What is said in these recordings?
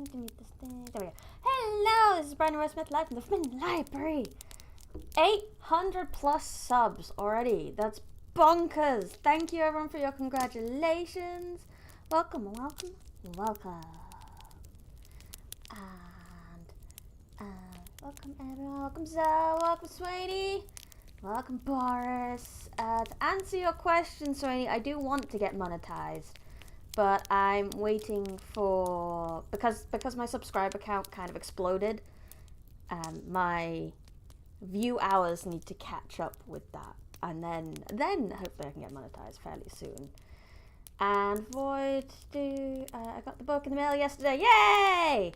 There we go. Hello, this is Briony Smith live from the Fmin Library. 800 plus subs already. That's bonkers. Thank you everyone for your congratulations. Welcome, welcome, welcome. And welcome everyone. Welcome Zoe. Welcome Swaney. Welcome Boris. To answer your question, Swaney, I do want to get monetized. But I'm waiting for, because my subscriber count kind of exploded, my view hours need to catch up with that, and then hopefully I can get monetized fairly soon. And Void, I got the book in the mail yesterday, yay!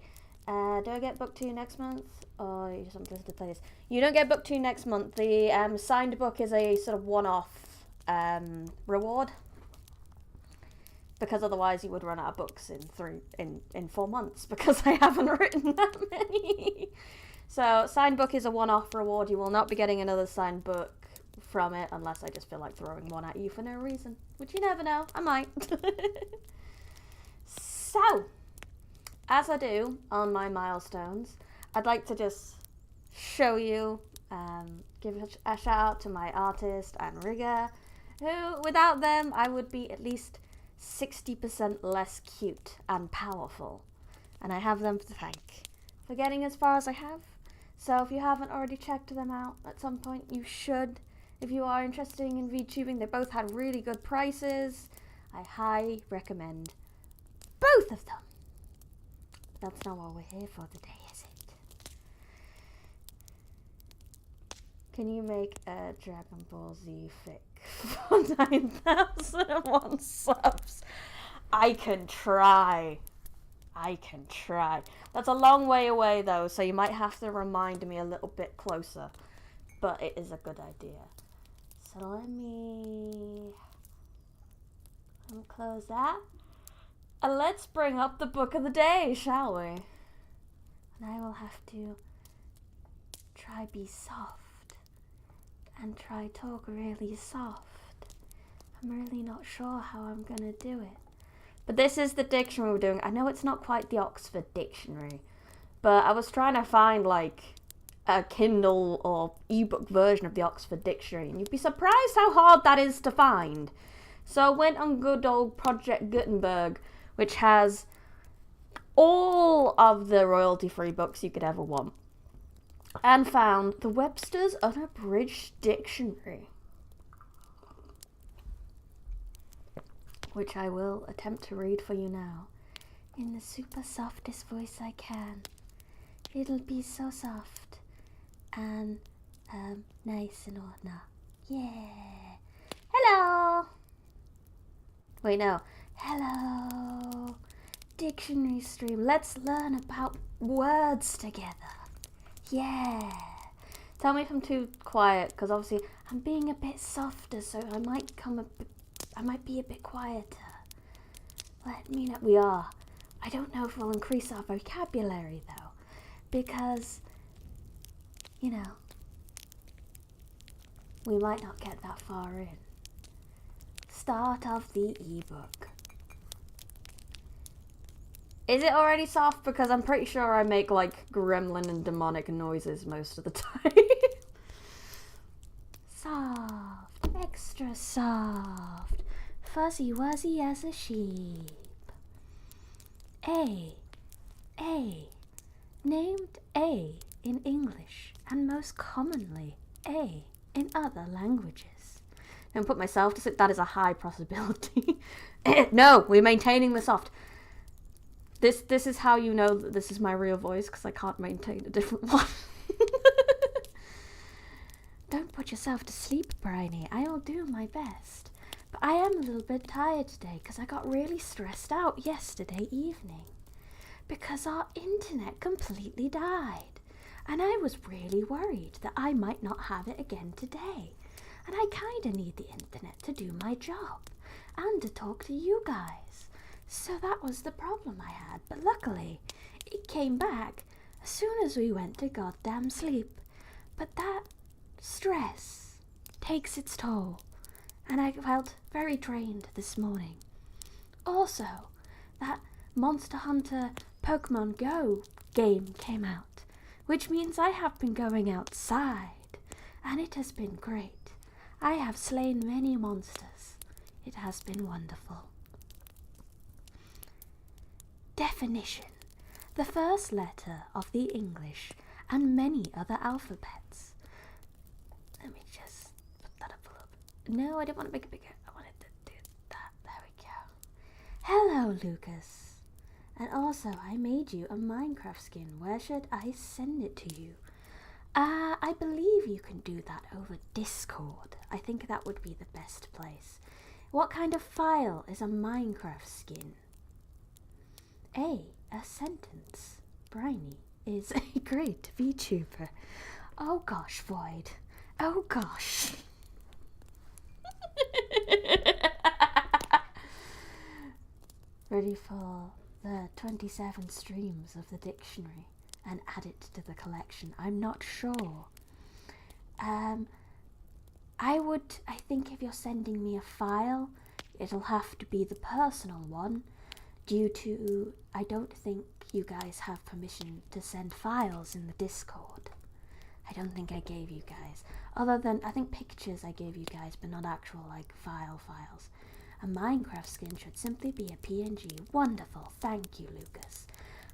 Do I get book 2 next month, or you just want to play this? You don't get book 2 next month. The signed book is a sort of one-off reward. Because otherwise you would run out of books in 4 months, because I haven't written that many. So signed book is a one-off reward. You will not be getting another signed book from it unless I just feel like throwing one at you for no reason, which you never know, I might. So, as I do on my milestones, I'd like to just show you, give a shout out to my artist and rigger, who without them I would be at least 60% less cute and powerful, and I have them to thank for getting as far as I have. So if you haven't already checked them out at some point, you should. If you are interested in VTubing, they both had really good prices. I highly recommend both of them. But that's not what we're here for today, is it? Can you make a Dragon Ball Z fic for 9,001 subs? I can try. That's a long way away though, so you might have to remind me a little bit closer. But it is a good idea. So let me close that. And let's bring up the book of the day, shall we? And I will have to try be soft. And try talk really soft. I'm really not sure how I'm gonna do it. But this is the dictionary we're doing. I know it's not quite the Oxford Dictionary, but I was trying to find like a Kindle or ebook version of the Oxford Dictionary, and you'd be surprised how hard that is to find. So I went on good old Project Gutenberg, which has all of the royalty-free books you could ever want, and found the Webster's Unabridged Dictionary, which I will attempt to read for you now in the super softest voice I can. It'll be so soft and nice and whatnot. Yeah. Hello. Wait, no. Hello. Dictionary stream. Let's learn about words together. Yeah. Tell me if I'm too quiet, because obviously I'm being a bit softer, so I might be a bit quieter. Let me know. We are. I don't know if we'll increase our vocabulary though, because, you know, we might not get that far in. Start of the ebook. Is it already soft? Because I'm pretty sure I make like gremlin and demonic noises most of the time. Soft, extra soft, fuzzy wuzzy as a sheep. A, named A in English and most commonly A in other languages. Don't put myself to sleep, that is a high possibility. No, we're maintaining the soft. This is how you know that this is my real voice, because I can't maintain a different one. Don't put yourself to sleep, Briony. I'll do my best. But I am a little bit tired today because I got really stressed out yesterday evening. Because our internet completely died. And I was really worried that I might not have it again today. And I kinda need the internet to do my job. And to talk to you guys. So that was the problem I had, but luckily it came back as soon as we went to goddamn sleep. But that stress takes its toll, and I felt very drained this morning. Also, that Monster Hunter Pokemon Go game came out, which means I have been going outside, and it has been great. I have slain many monsters. It has been wonderful. Definition. The first letter of the English and many other alphabets. Let me just put that up a little bit. No, I didn't want to make it bigger. I wanted to do that. There we go. Hello, Lucas. And also, I made you a Minecraft skin. Where should I send it to you? I believe you can do that over Discord. I think that would be the best place. What kind of file is a Minecraft skin? A sentence. Briony is a great VTuber. Oh gosh, Void. Oh gosh. Ready for the 27 streams of the dictionary and add it to the collection? I'm not sure. I think if you're sending me a file, it'll have to be the personal one, due to I don't think you guys have permission to send files in the Discord. I don't think I gave you guys, other than I think pictures I gave you guys, but not actual like files. A Minecraft skin should simply be a PNG. Wonderful, thank you, Lucas.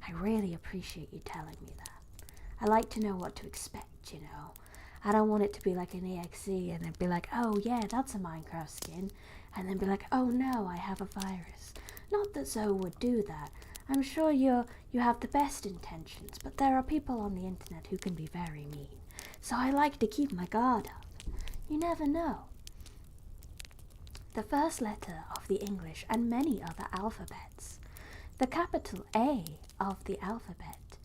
I really appreciate you telling me that. I like to know what to expect, you know. I don't want it to be like an EXE and then be like, oh yeah, that's a Minecraft skin, and then be like, oh no, I have a virus. Not that Zoe would do that. I'm sure you have the best intentions, but there are people on the internet who can be very mean. So I like to keep my guard up. You never know. The first letter of the English and many other alphabets. The capital A of the alphabets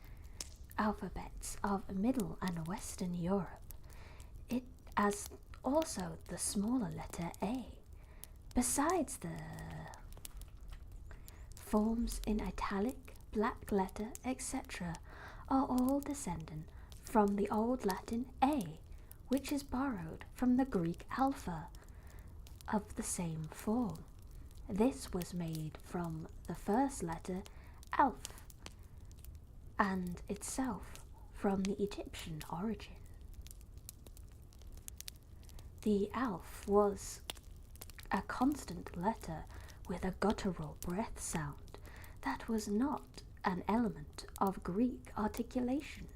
of Middle and Western Europe. It as also the smaller letter A. Besides the forms in italic, black letter, etc. are all descendant from the Old Latin A, which is borrowed from the Greek alpha of the same form. This was made from the first letter Alf, and itself from the Egyptian origin. The Alf was a constant letter with a guttural breath sound that was not an element of Greek articulation,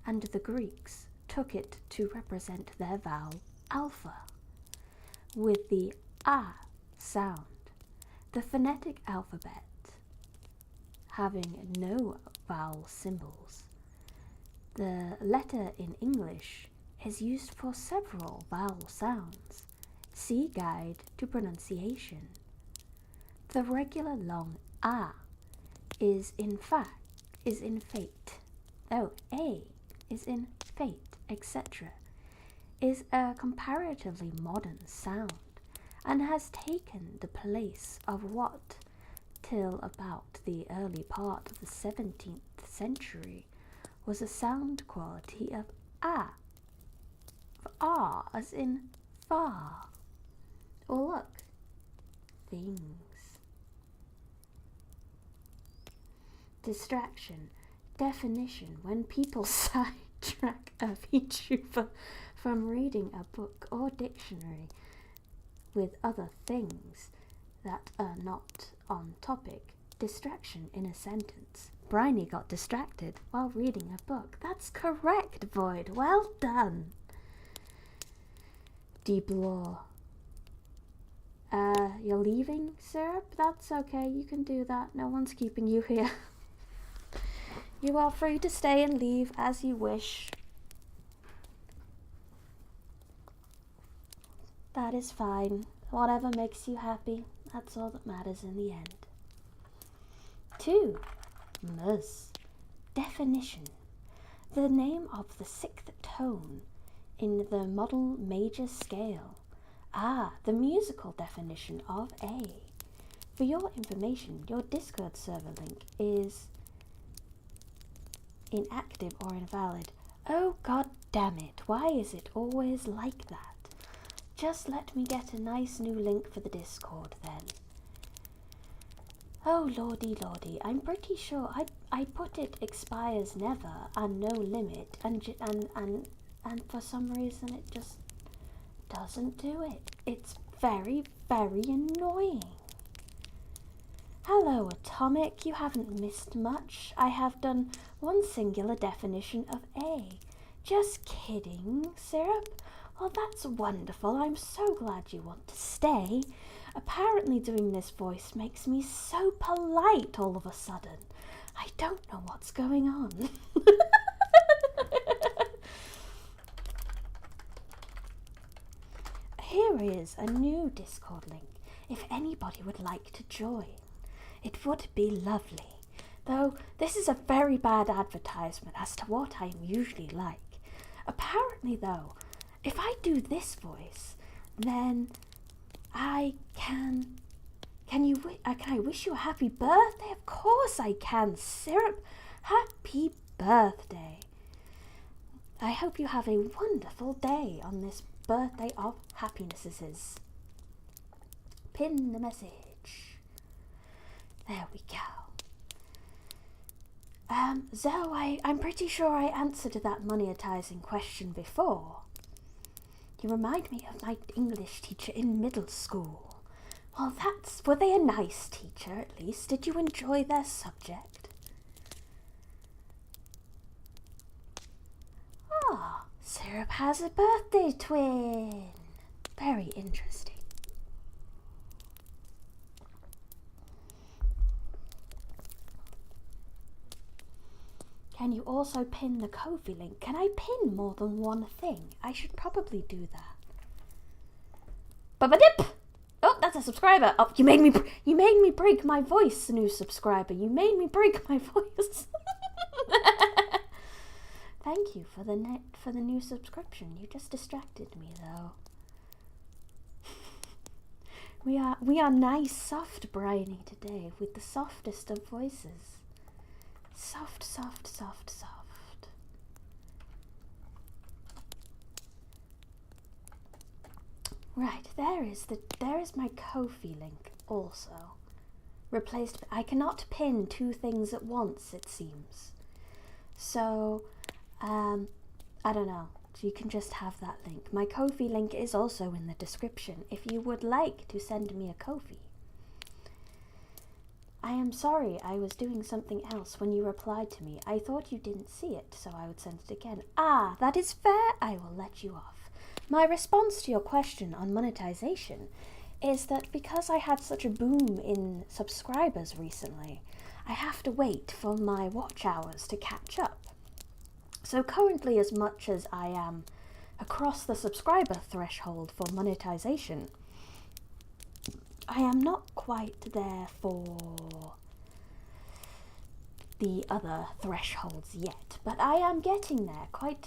and the Greeks took it to represent their vowel alpha. With the A sound, the phonetic alphabet having no vowel symbols, the letter in English is used for several vowel sounds. See Guide to Pronunciation. The regular long A is in fate, though A is in fate, etc., is a comparatively modern sound and has taken the place of what, till about the early part of the 17th century, was a sound quality of A, as in far. Or look, things. Distraction. Definition: when people sidetrack a VTuber from reading a book or dictionary with other things that are not on topic. Distraction in a sentence. Briony got distracted while reading a book. That's correct, Void. Well done. Deep lore. You're leaving, Syrup? That's okay, you can do that. No one's keeping you here. You are free to stay and leave as you wish. That is fine. Whatever makes you happy, that's all that matters in the end. 2. Ms. Definition. The name of the 6th tone in the model major scale. The musical definition of A. For your information, your Discord server link is inactive or invalid. Oh god damn it, why is it always like that? Just let me get a nice new link for the Discord then. Oh, lordy, lordy, I'm pretty sure I put it expires never and no limit, and for some reason it just doesn't do it. It's very, very annoying. Hello, Atomic, you haven't missed much. I have done one singular definition of A. Just kidding, Syrup? Well, that's wonderful. I'm so glad you want to stay. Apparently doing this voice makes me so polite all of a sudden. I don't know what's going on. Here is a new Discord link if anybody would like to join. It would be lovely. Though this is a very bad advertisement as to what I am usually like. Apparently though, if I do this voice, then I can I wish you a happy birthday? Of course I can, Syrup. Happy birthday. I hope you have a wonderful day on this birthday of happinesses. Pin the message. There we go. Zoe, I'm pretty sure I answered that monetizing question before. You remind me of my English teacher in middle school. Well, were they a nice teacher at least? Did you enjoy their subject? Ah, Syrup has a birthday twin. Very interesting. Can you also pin the Kofi link? Can I pin more than one thing? I should probably do that. Ba-ba-dip! Oh, that's a subscriber. Oh, you made me break my voice, new subscriber. You made me break my voice. Thank you for the new subscription. You just distracted me though. We are nice, soft Briony today with the softest of voices. Soft, soft, soft, soft. Right, there is my Kofi link also. Replaced. I cannot pin two things at once, it seems. So, I don't know. So you can just have that link. My Kofi link is also in the description if you would like to send me a Kofi. I am sorry, I was doing something else when you replied to me. I thought you didn't see it, so I would send it again. Ah, that is fair. I will let you off. My response to your question on monetization is that because I had such a boom in subscribers recently, I have to wait for my watch hours to catch up. So currently, as much as I am across the subscriber threshold for monetization, I am not quite there for the other thresholds yet, but I am getting there quite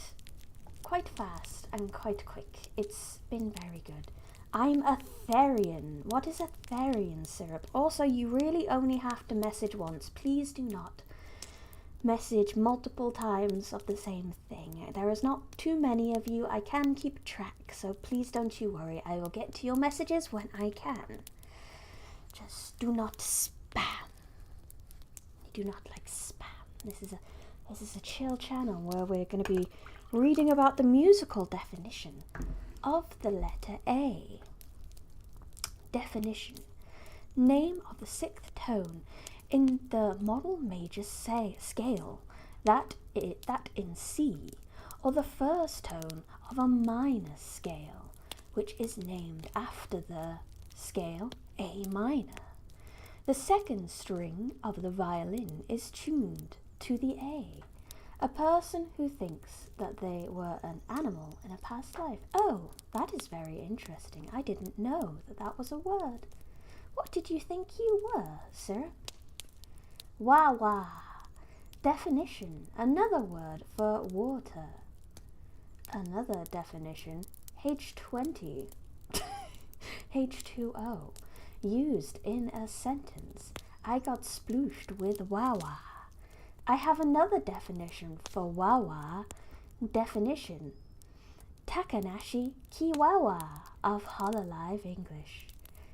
fast and quite quick. It's been very good. I'm a Therian. What is a Therian, Syrup? Also, you really only have to message once. Please do not message multiple times of the same thing. There is not too many of you. I can keep track, so please don't you worry. I will get to your messages when I can. Just do not spam. I do not like spam. This is a chill channel where we're going to be reading about the musical definition of the letter A. Definition: name of the sixth tone in the model major scale, that in C, or the first tone of a minor scale, which is named after the scale A minor. The second string of the violin is tuned to the A. A person who thinks that they were an animal in a past life. Oh, that is very interesting. I didn't know that was a word. What did you think you were, Syrup? Wah-wah. Definition: another word for water. Another definition: H20. H2O. Used in a sentence. I got splooshed with wah-wah. I have another definition for wah-wah. Definition: Takanashi Kiwawa of Hololive English.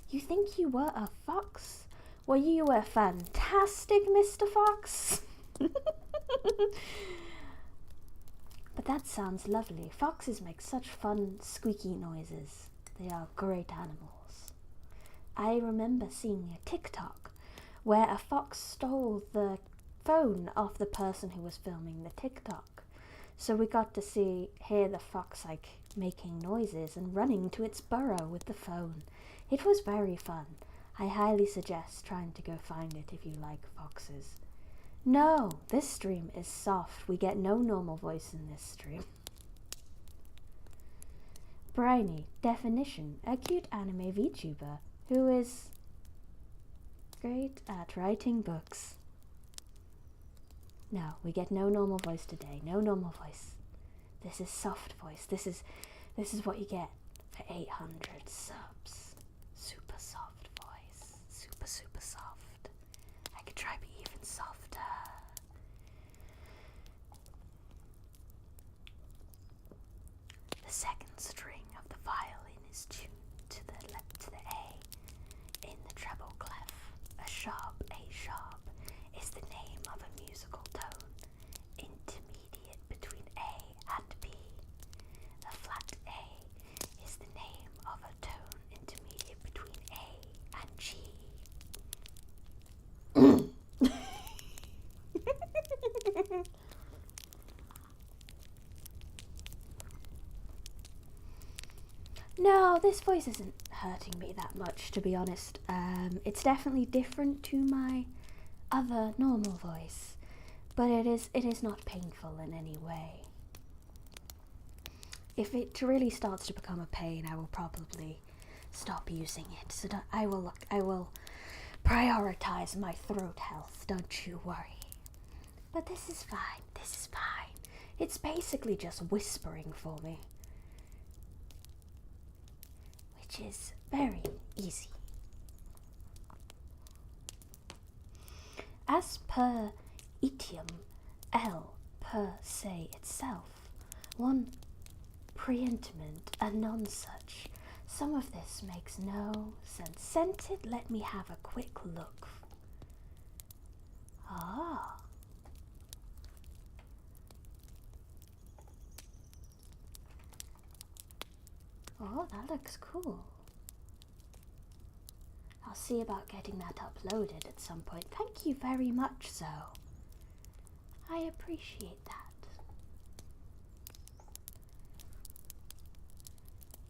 You think you were a fox? Well, you were fantastic, Mr. Fox. But that sounds lovely. Foxes make such fun, squeaky noises. They are great animals. I remember seeing a TikTok where a fox stole the phone off the person who was filming the TikTok. So we got to hear the fox like making noises and running to its burrow with the phone. It was very fun. I highly suggest trying to go find it if you like foxes. No, this stream is soft. We get no normal voice in this stream. Briony, definition, a cute anime Vtuber who is great at writing books. No, we get no normal voice today. No normal voice. This is soft voice. This is what you get for 800 subs. Super soft voice. Super, super soft. I could try to be even softer. The second string of the violin is tuned to the A in the treble clef. A sharp is the name of a musical tone, intermediate between A and B. A flat A is the name of a tone intermediate between A and G. No, this voice isn't hurting me that much, to be honest. It's definitely different to my other normal voice, but it is not painful in any way. If it really starts to become a pain, I will probably stop using it. So I will prioritize my throat health. Don't you worry. But this is fine. This is fine. It's basically just whispering for me, which is very easy. As per etiam, L per se itself, one preintiment and none such. Some of this makes no sense. Scented, let me have a quick look. Ah. Oh, that looks cool. I'll see about getting that uploaded at some point. Thank you very much, so. I appreciate that.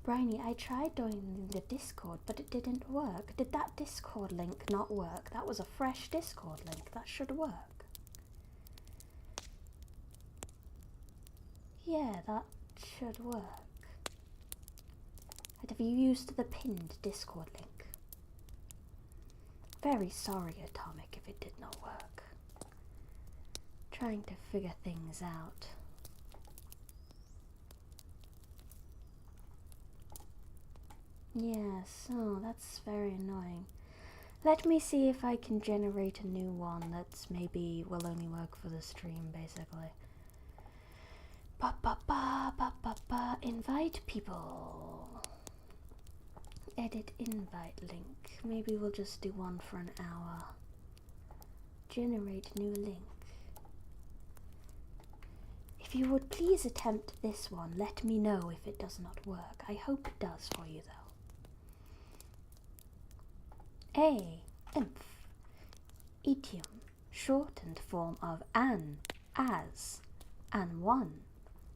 Briony, I tried joining the Discord, but it didn't work. Did that Discord link not work? That was a fresh Discord link. That should work. Yeah, that should work. Have you used the pinned Discord link? Very sorry, Atomic, if it did not work. Trying to figure things out. Yes, oh, that's very annoying. Let me see if I can generate a new one that's maybe will only work for the stream, basically. Invite people. Edit invite link. Maybe we'll just do one for an hour. Generate new link. If you would please attempt this one, let me know if it does not work. I hope it does for you though. A. Inf. Etium. Shortened form of an, as, and one.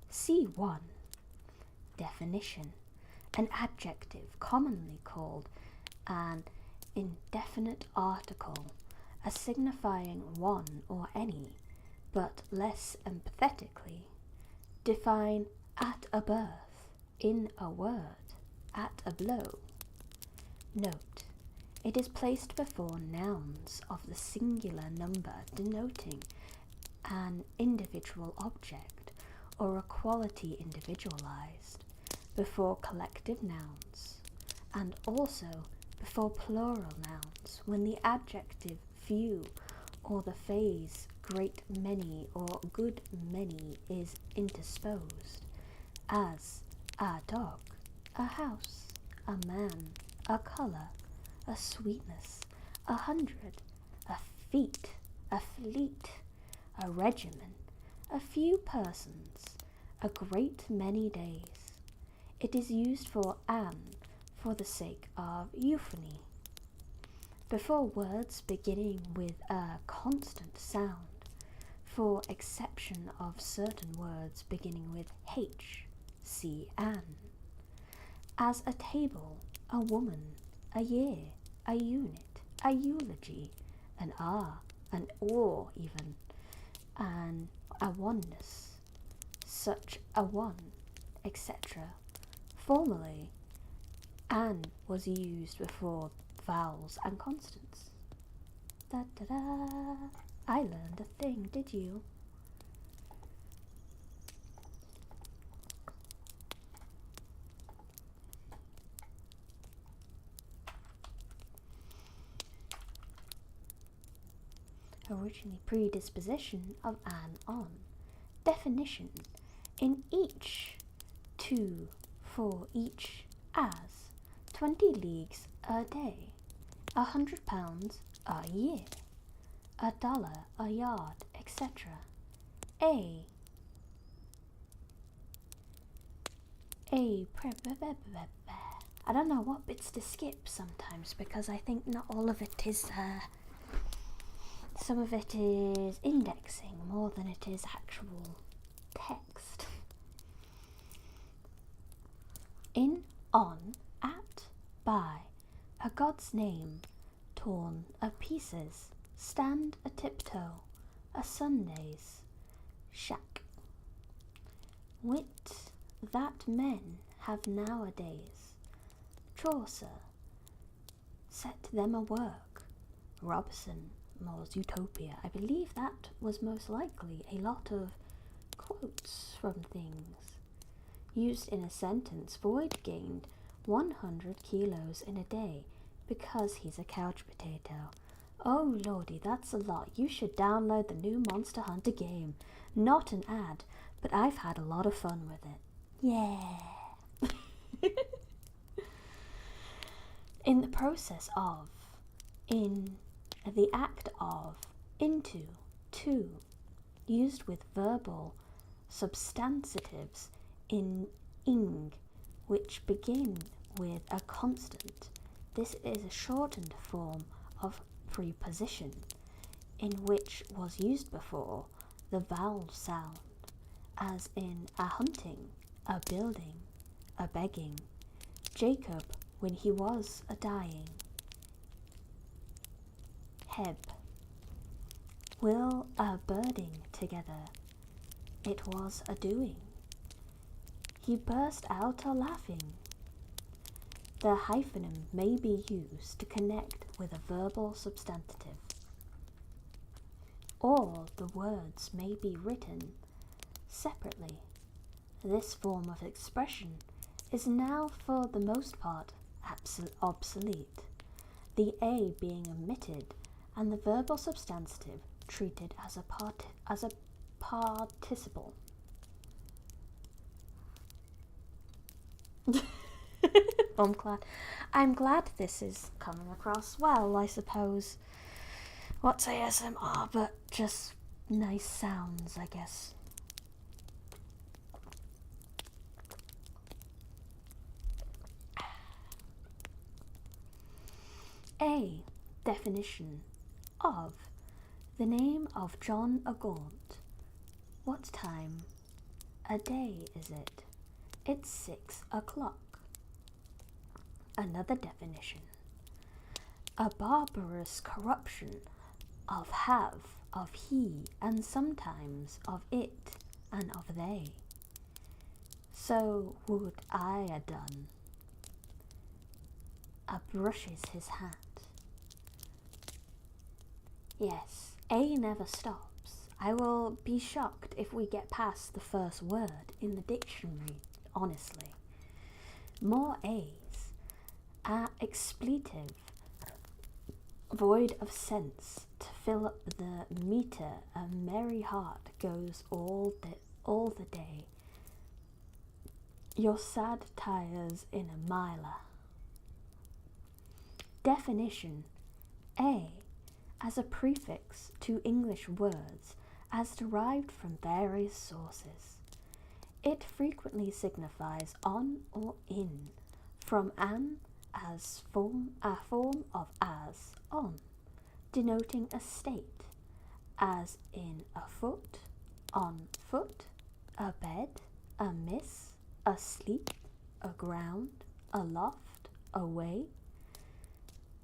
C1. Definition. An adjective commonly called an indefinite article, as signifying one or any, but less emphatically. Define at a birth, in a word, at a blow. Note. It is placed before nouns of the singular number denoting an individual object or a quality individualized, before collective nouns, and also before plural nouns when the adjective few or the phrase great many or good many is intersposed, as a dog, a house, a man, a color, a sweetness, 100, a feet, a fleet, a regiment, a few persons, a great many days. It is used for an for the sake of euphony. Before words beginning with a constant sound, for exception of certain words beginning with H, see an. As a table, a woman, a year, a unit, a eulogy, an an or even, and a oneness, such a one, etc. Formerly, an was used before vowels and consonants. Da da da! I learned a thing, did you? Originally predisposition of an on. Definition. In each, to, for each, as, 20 leagues a day, £100 a year, $1 a yard, etc. I don't know what bits to skip sometimes because I think not all of it is some of it is indexing more than it is actual text. In, on, at, by, a god's name, torn a pieces, stand a tiptoe, a Sunday's, shack. Wit that men have nowadays, Chaucer, set them a work, Robson, Moore's Utopia. I believe that was most likely a lot of quotes from things. Used in a sentence, Void gained 100 kilos in a day because he's a couch potato. Oh lordy, that's a lot. You should download the new Monster Hunter game. Not an ad, but I've had a lot of fun with it. Yeah. In the process of, in the act of, into, to, used with verbal substantives in ing, which begin with a constant. This is a shortened form of preposition, in which was used before the vowel sound, as in a hunting, a building, a begging. Jacob when he was a dying. Heb. Will a birding together. It was a doing. He burst out a laughing. The hyphenon may be used to connect with a verbal substantive, or the words may be written separately. This form of expression is now for the most part obsolete, the A being omitted and the verbal substantive treated as a participle. I'm glad this is coming across well, I suppose. What's ASMR but just nice sounds, I guess. A. Definition of the name of John a Gaunt. What time? A day is it? It's 6 o'clock. Another definition. A barbarous corruption of have, of he, and sometimes of it, and of they. So would I a done. A brushes his hat. Yes, A never stops. I will be shocked if we get past the first word in the dictionary, honestly. More A's. A expletive, void of sense, to fill up the meter. A merry heart goes all the day. Your sad tires in a miler. Definition. A as a prefix to English words as derived from various sources. It frequently signifies on or in, from an as a form of as, on, denoting a state, as in afoot, on foot, abed, amiss, asleep, aground, aloft, away,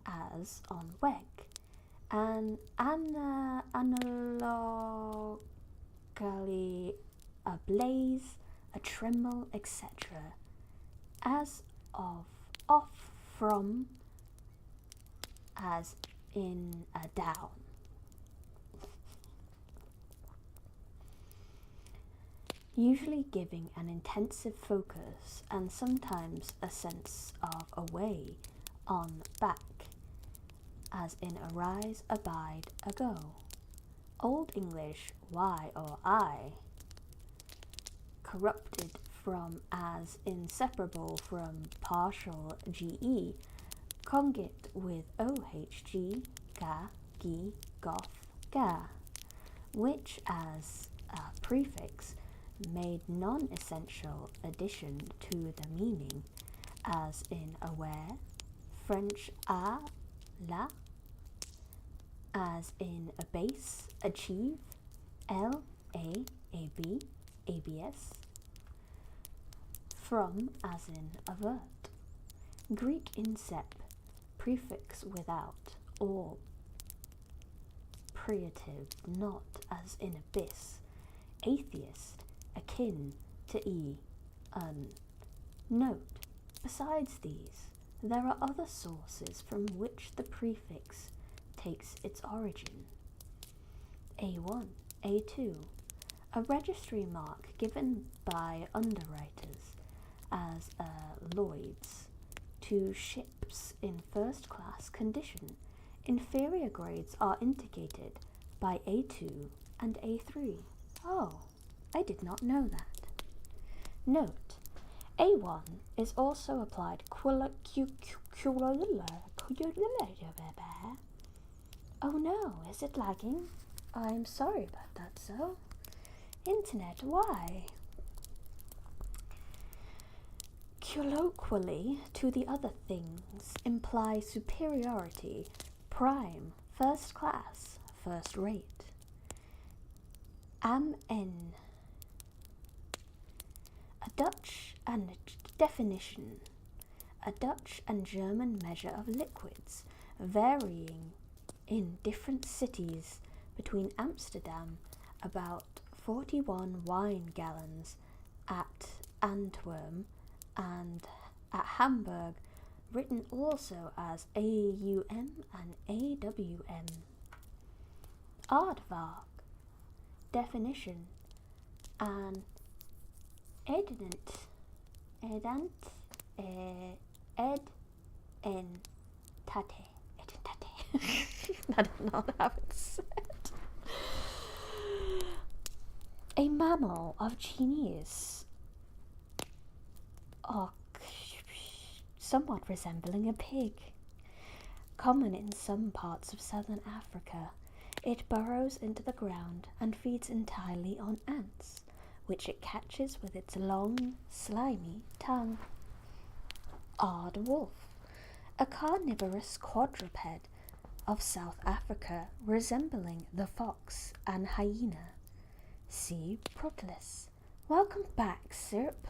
as on weg, and analogically ablaze, a tremble, etc., as of, off, from, as in a down. Usually giving an intensive focus and sometimes a sense of away, on, back, as in arise, abide, ago. Old English y or I, corrupted from as inseparable from partial ge, conjugate with ohg, ga, gi, goth, ga, which as a prefix made non-essential addition to the meaning, as in aware, French a, la, as in abase, achieve, l, a, ab, abs, from as in avert. Greek incep, prefix without, or priative not, as in abyss, atheist, akin to e, un. Note, besides these, there are other sources from which the prefix takes its origin. A1, A2, a registry mark given by underwriters as Lloyd's to ships in first-class condition. Inferior grades are indicated by A2 and A3. Oh, I did not know that. Note, A1 is also applied Oh no, is it lagging? I'm sorry about that, sir. Internet, why? Colloquially to the other things imply superiority, prime, first class, first rate. Am en. A Dutch and definition. A Dutch and German measure of liquids, varying in different cities. Between Amsterdam, about 41 wine gallons, at Antwerp, and at Hamburg, written also as AUM and AWM. Aardvark, definition, an edent, ed en tate, I don't know how it's said. A mammal of genius, somewhat resembling a pig. Common in some parts of southern Africa, it burrows into the ground and feeds entirely on ants, which it catches with its long, slimy tongue. Aardwolf, a carnivorous quadruped of South Africa resembling the fox and hyena. See Proteus. Welcome back, Syrup.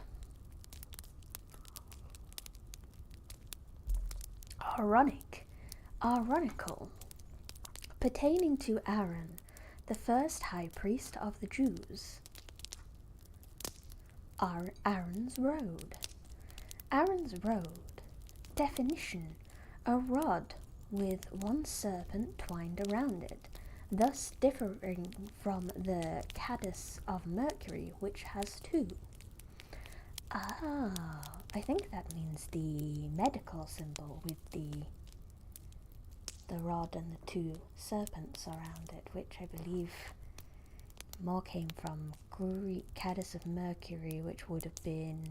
Ironical, pertaining to Aaron, the first high priest of the Jews. Aaron's Road. Aaron's Road. Definition, a rod with one serpent twined around it, thus differing from the caddis of Mercury, which has two. Ah, I think that means the medical symbol with the rod and the two serpents around it, which I believe more came from Greek caddis of Mercury, which would have been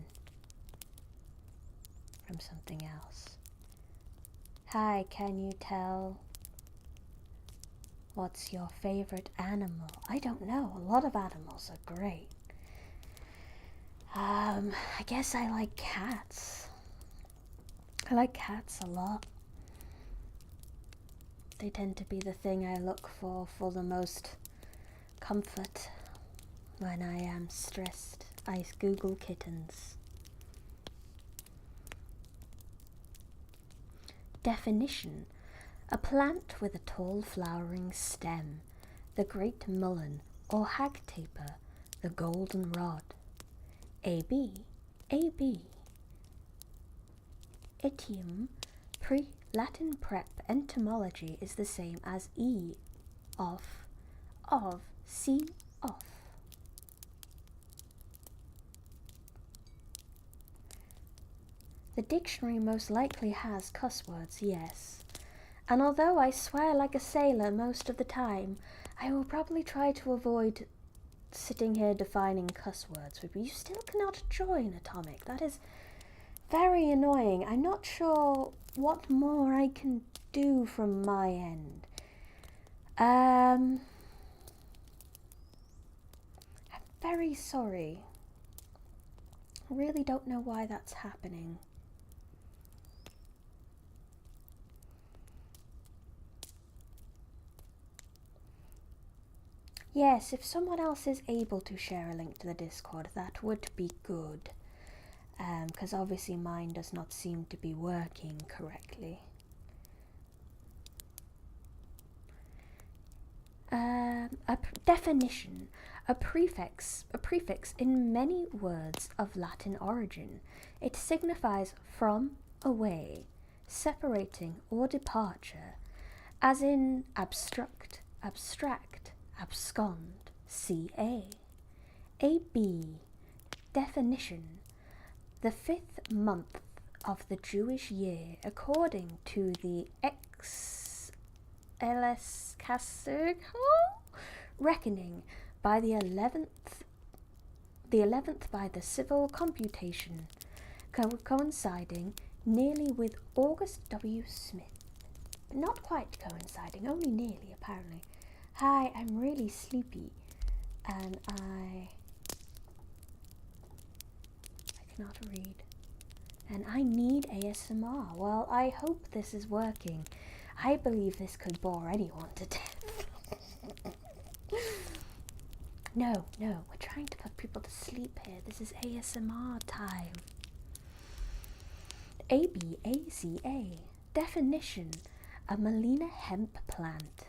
from something else. Hi, can you tell What's your favorite animal? I don't know. A lot of animals are great. I guess I like cats. I like cats a lot. They tend to be the thing I look for the most comfort when I am stressed. I Google kittens. Definition: a plant with a tall flowering stem, the great mullein or hagtaper, the goldenrod. AB. Idiom: pre-Latin prep etymology is the same as of, see off. The dictionary most likely has cuss words, yes. And although I swear like a sailor most of the time, I will probably try to avoid sitting here defining cuss words with you. You still cannot join Atomic. That is very annoying. I'm not sure what more I can do from my end. I'm very sorry. I really don't know why that's happening. Yes, if someone else is able to share a link to the Discord, that would be good. Because obviously mine does not seem to be working correctly. A definition: a prefix in many words of Latin origin. It signifies from, away, separating or departure, as in abstract, abscond, ca. AB. Definition: the 5th month of the Jewish year according to the reckoning by the 11th by the civil computation, coinciding nearly with August W. Smith. Not quite coinciding, only nearly apparently. Hi, I'm really sleepy and I cannot read. And I need ASMR. Well, I hope this is working. I believe this could bore anyone to death. No, we're trying to put people to sleep here. This is ASMR time. ABACA. Definition: a Malina hemp plant.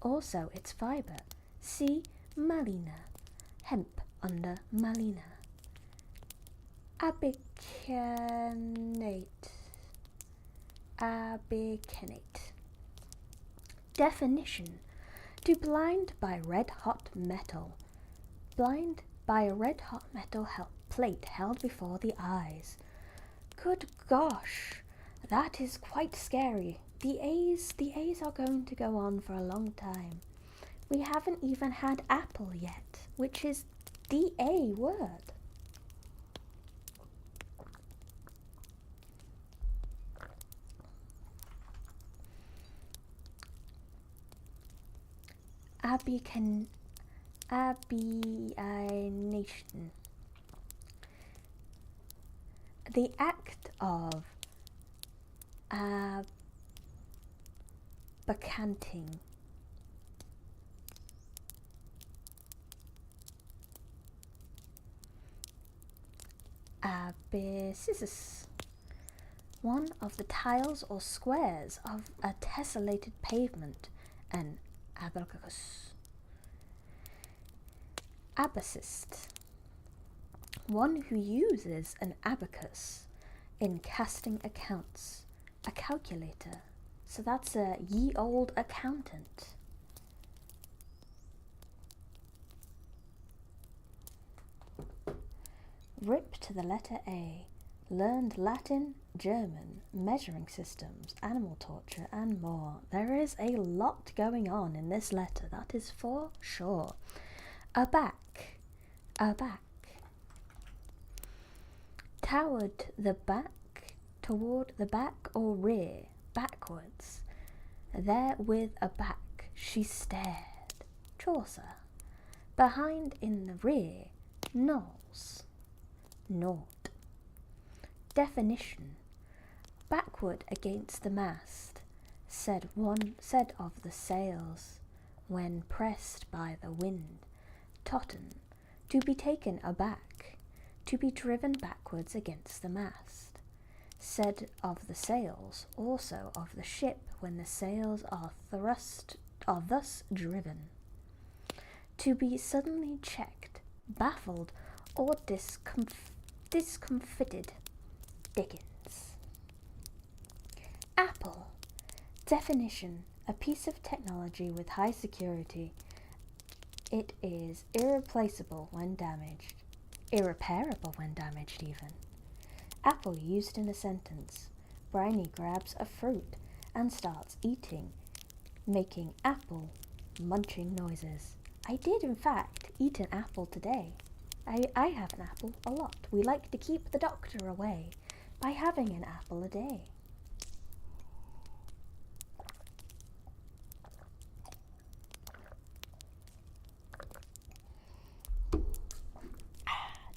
Also, its fiber. See Malina. Hemp under Malina. Abicanate. Definition: to blind by red hot metal. Blind by a red hot metal plate held before the eyes. Good gosh, that is quite scary. The A's are going to go on for a long time. We haven't even had apple yet, which is the A word. Abianation. The act of bacanting. Abyssus. One of the tiles or squares of a tessellated pavement, an abacus. Abacist. One who uses an abacus in casting accounts. A calculator. So that's a ye old accountant. Rip to the letter A. Learned Latin, German, measuring systems, animal torture, and more. There is a lot going on in this letter, that is for sure. Aback. Toward the back or rear, backwards. There with a back, she stared. Chaucer. Behind in the rear, Knowles. Naught. Definition. Backward against the mast, said of the sails, when pressed by the wind, totten, to be taken aback, to be driven backwards against the mast. Said of the sails, also of the ship, when the sails are thus driven. To be suddenly checked, baffled, or discomfited. Dickens. Apple. Definition. A piece of technology with high security. It is irreplaceable when damaged. Irreparable when damaged, even. Apple used in a sentence. Briony grabs a fruit and starts eating, making apple munching noises. I did, in fact, eat an apple today. I have an apple a lot. We like to keep the doctor away by having an apple a day.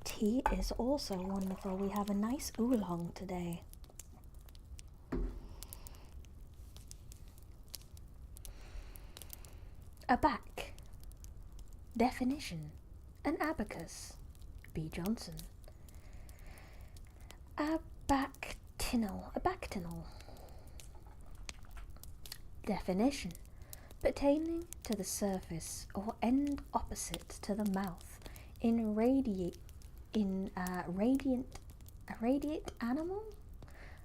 Tea is also wonderful. We have a nice oolong today. Aback. Definition. An abacus. B. Johnson. Abactinal. Definition. Pertaining to the surface or end opposite to the mouth in radiate animal,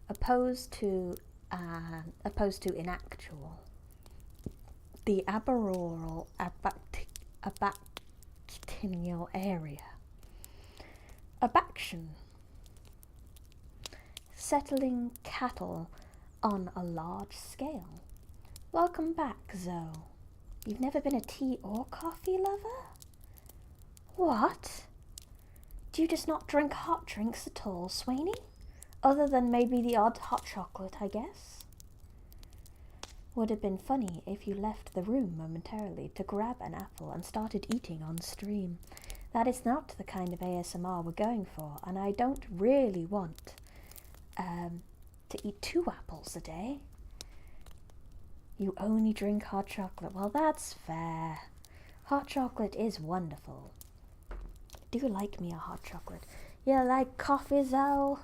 opposed to inactual. The abaroral abactinial area. Abaction. Settling cattle on a large scale. Welcome back, Zoe. You've never been a tea or coffee lover? What? Do you just not drink hot drinks at all, Swaney? Other than maybe the odd hot chocolate, I guess? Would have been funny if you left the room momentarily to grab an apple and started eating on stream. That is not the kind of ASMR we're going for, and I don't really want to eat 2 apples a day. You only drink hot chocolate. Well, that's fair. Hot chocolate is wonderful. Do you like me a hot chocolate? You like coffee, Zoe?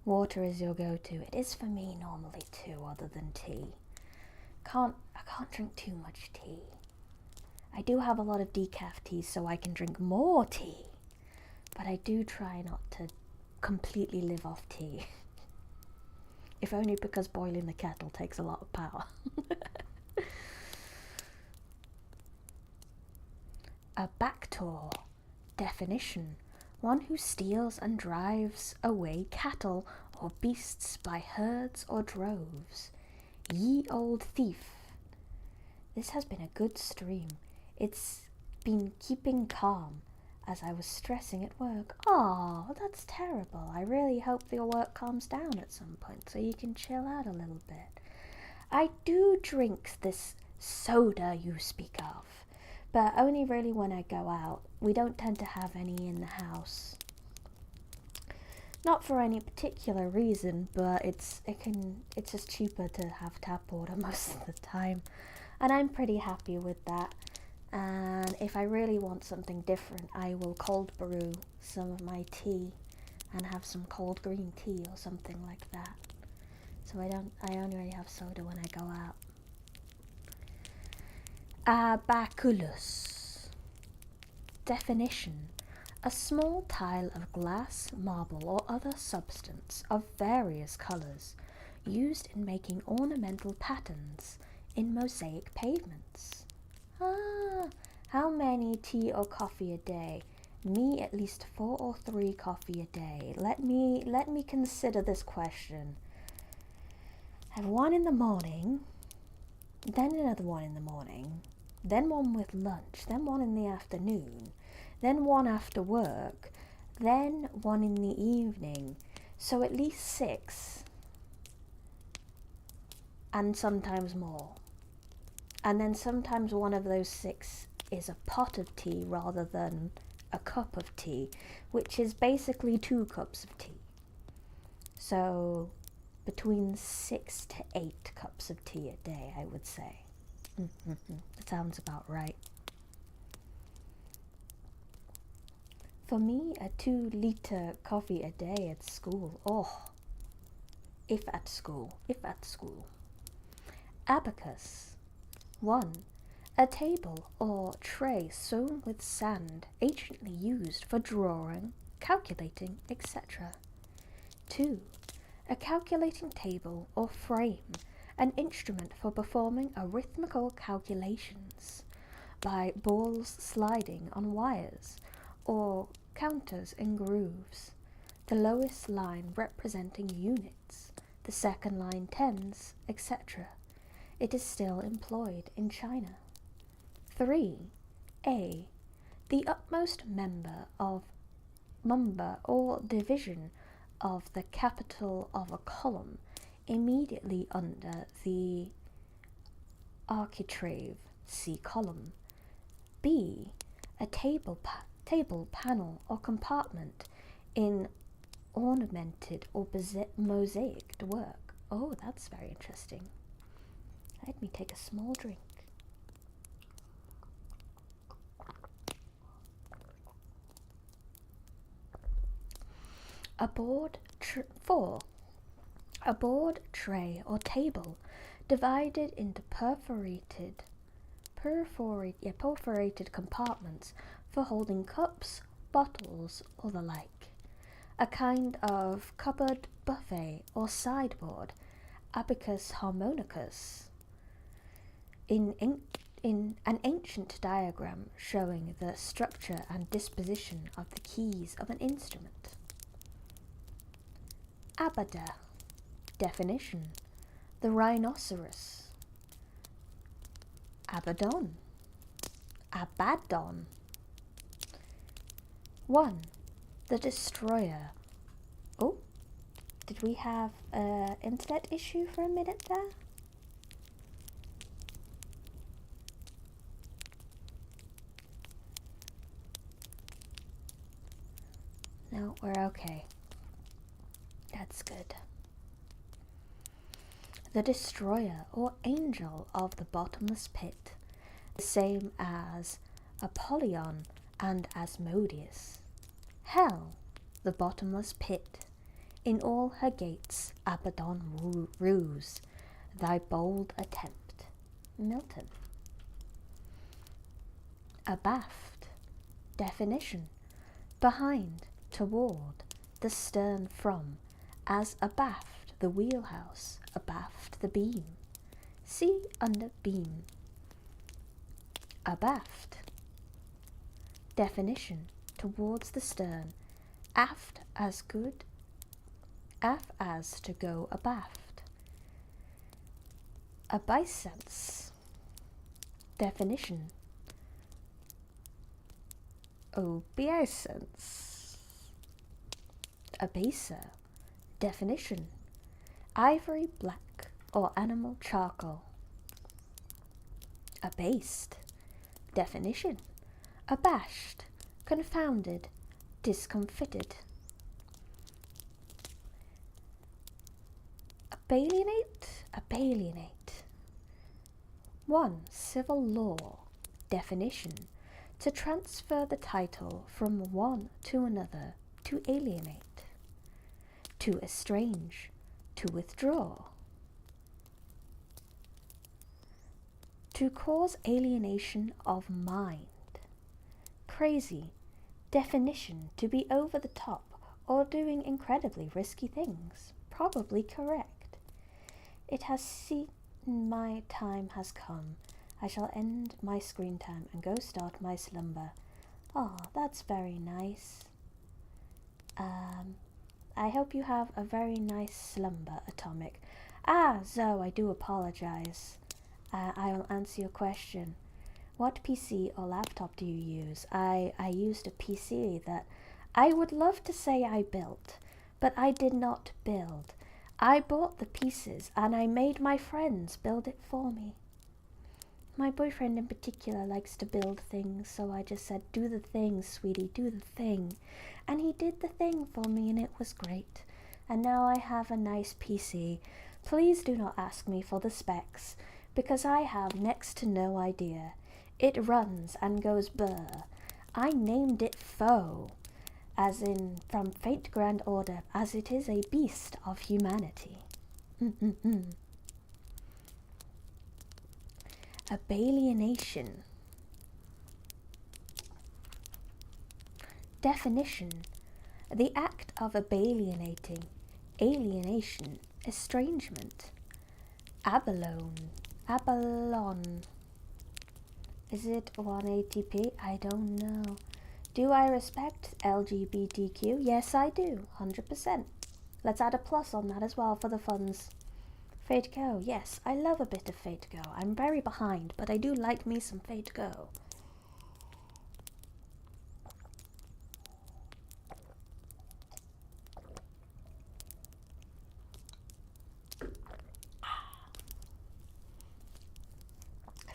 Water is your go-to. It is for me normally too, other than tea. I can't drink too much tea. I do have a lot of decaf tea, so I can drink more tea. But I do try not to completely live off tea. If only because boiling the kettle takes a lot of power. A backdoor. Definition. One who steals and drives away cattle or beasts by herds or droves. Ye old thief. This has been a good stream. It's been keeping calm as I was stressing at work. Oh, that's terrible. I really hope your work calms down at some point so you can chill out a little bit. I do drink this soda you speak of, but only really when I go out. We don't tend to have any in the house. Not for any particular reason, but it's just cheaper to have tap water most of the time, and I'm pretty happy with that. And if I really want something different, I will cold brew some of my tea and have some cold green tea or something like that. So I only really have soda when I go out. Abaculus. Definition. A small tile of glass, marble, or other substance of various colours used in making ornamental patterns in mosaic pavements. How many tea or coffee a day? Me, at least 4 or 3 coffee a day. Let me consider this question. Have one in the morning, then another one in the morning, then one with lunch, then one in the afternoon, then one after work, then one in the evening. So at least 6, and sometimes more. And then sometimes one of those 6 is a pot of tea rather than a cup of tea, which is basically 2 cups of tea. So between 6 to 8 cups of tea a day, I would say. That sounds about right. For me, a 2-liter coffee a day at school. Oh, if at school. Abacus. 1. A table or tray sewn with sand, anciently used for drawing, calculating, etc. 2. A calculating table or frame, an instrument for performing arithmetical calculations by balls sliding on wires or counters in grooves, the lowest line representing units, the second line tens, etc. It is still employed in China. 3. A. The utmost member or division of the capital of a column immediately under the architrave, see column. B. A table panel or compartment in ornamented or mosaicked work. Oh, that's very interesting. Let me take a small drink. A board 4. A board, tray, or table divided into perforated compartments for holding cups, bottles, or the like. A kind of cupboard, buffet, or sideboard, abacus harmonicus. In an ancient diagram showing the structure and disposition of the keys of an instrument. Abada. Definition: the rhinoceros. Abaddon. 1. The destroyer. Oh, did we have an internet issue for a minute there? No, we're okay. That's good. The destroyer or angel of the bottomless pit, the same as Apollyon and Asmodeus. Hell, the bottomless pit, in all her gates Abaddon ruse, thy bold attempt. Milton. Abaft. Definition: behind, toward, the stern from, as abaft the wheelhouse, abaft the beam. See under beam. Abaft. Definition: towards the stern, aft as to go abaft. Obeisance. Definition: obeisance. Abaser. Definition: ivory black or animal charcoal. Abased. Definition: abashed, confounded, discomfited. Alienate. 1. Civil law. Definition: to transfer the title from one to another, to alienate. To estrange, to withdraw. To cause alienation of mind. Crazy. Definition: to be over the top or doing incredibly risky things. Probably correct. It has seen my time has come. I shall end my screen time and go start my slumber. Oh, that's very nice. I hope you have a very nice slumber, Atomic. Zoe, I do apologize. I will answer your question. What PC or laptop do you use? I used a PC that I would love to say I built, but I did not build. I bought the pieces and I made my friends build it for me. My boyfriend in particular likes to build things, so I just said, do the thing, sweetie, do the thing. And he did the thing for me, and it was great. And now I have a nice PC. Please do not ask me for the specs, because I have next to no idea. It runs and goes burr. I named it Foe, as in from Fate Grand Order, as it is a beast of humanity. Abalienation. Definition: the act of abalienating, alienation, estrangement. Abalone. Is it 180p? I don't know. Do I respect LGBTQ? Yes, I do, 100%. Let's add a plus on that as well for the funds. Fate Go, yes, I love a bit of Fate Go. I'm very behind, but I do like me some Fate Go.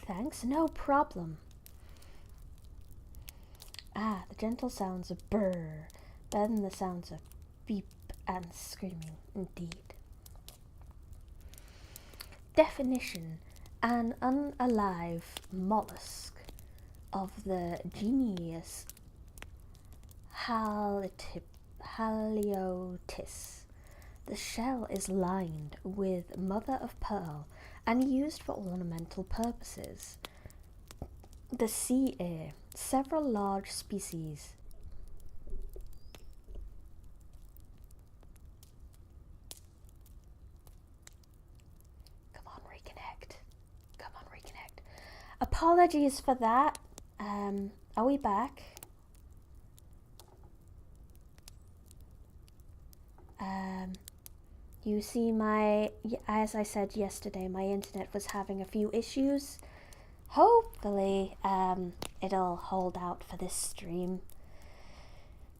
Thanks, no problem. The gentle sounds of brr, better than the sounds of beep and screaming, indeed. Definition: an unalive mollusk of the genus Haliotis. The shell is lined with mother of pearl and used for ornamental purposes. The sea air. Several large species. Come on, reconnect. Apologies for that. Are we back? You see as I said yesterday, my internet was having a few issues. Hopefully, it'll hold out for this stream.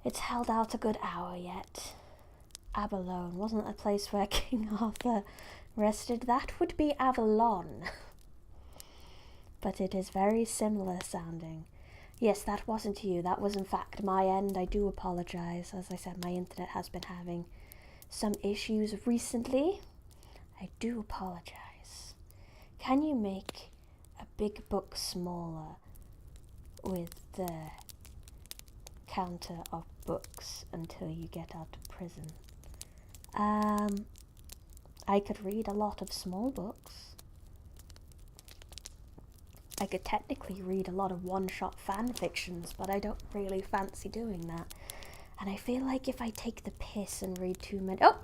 It's held out a good hour yet. Avalon wasn't a place where King Arthur rested. That would be Avalon. But it is very similar sounding. Yes, that wasn't you. That was in fact my end. I do apologize. As I said, my internet has been having some issues recently. I do apologize. Can you make a big book smaller with the counter of books until you get out of prison? I could read a lot of small books. I could technically read a lot of one-shot fan fictions, but I don't really fancy doing that. And I feel like if I take the piss and read too many... Oh!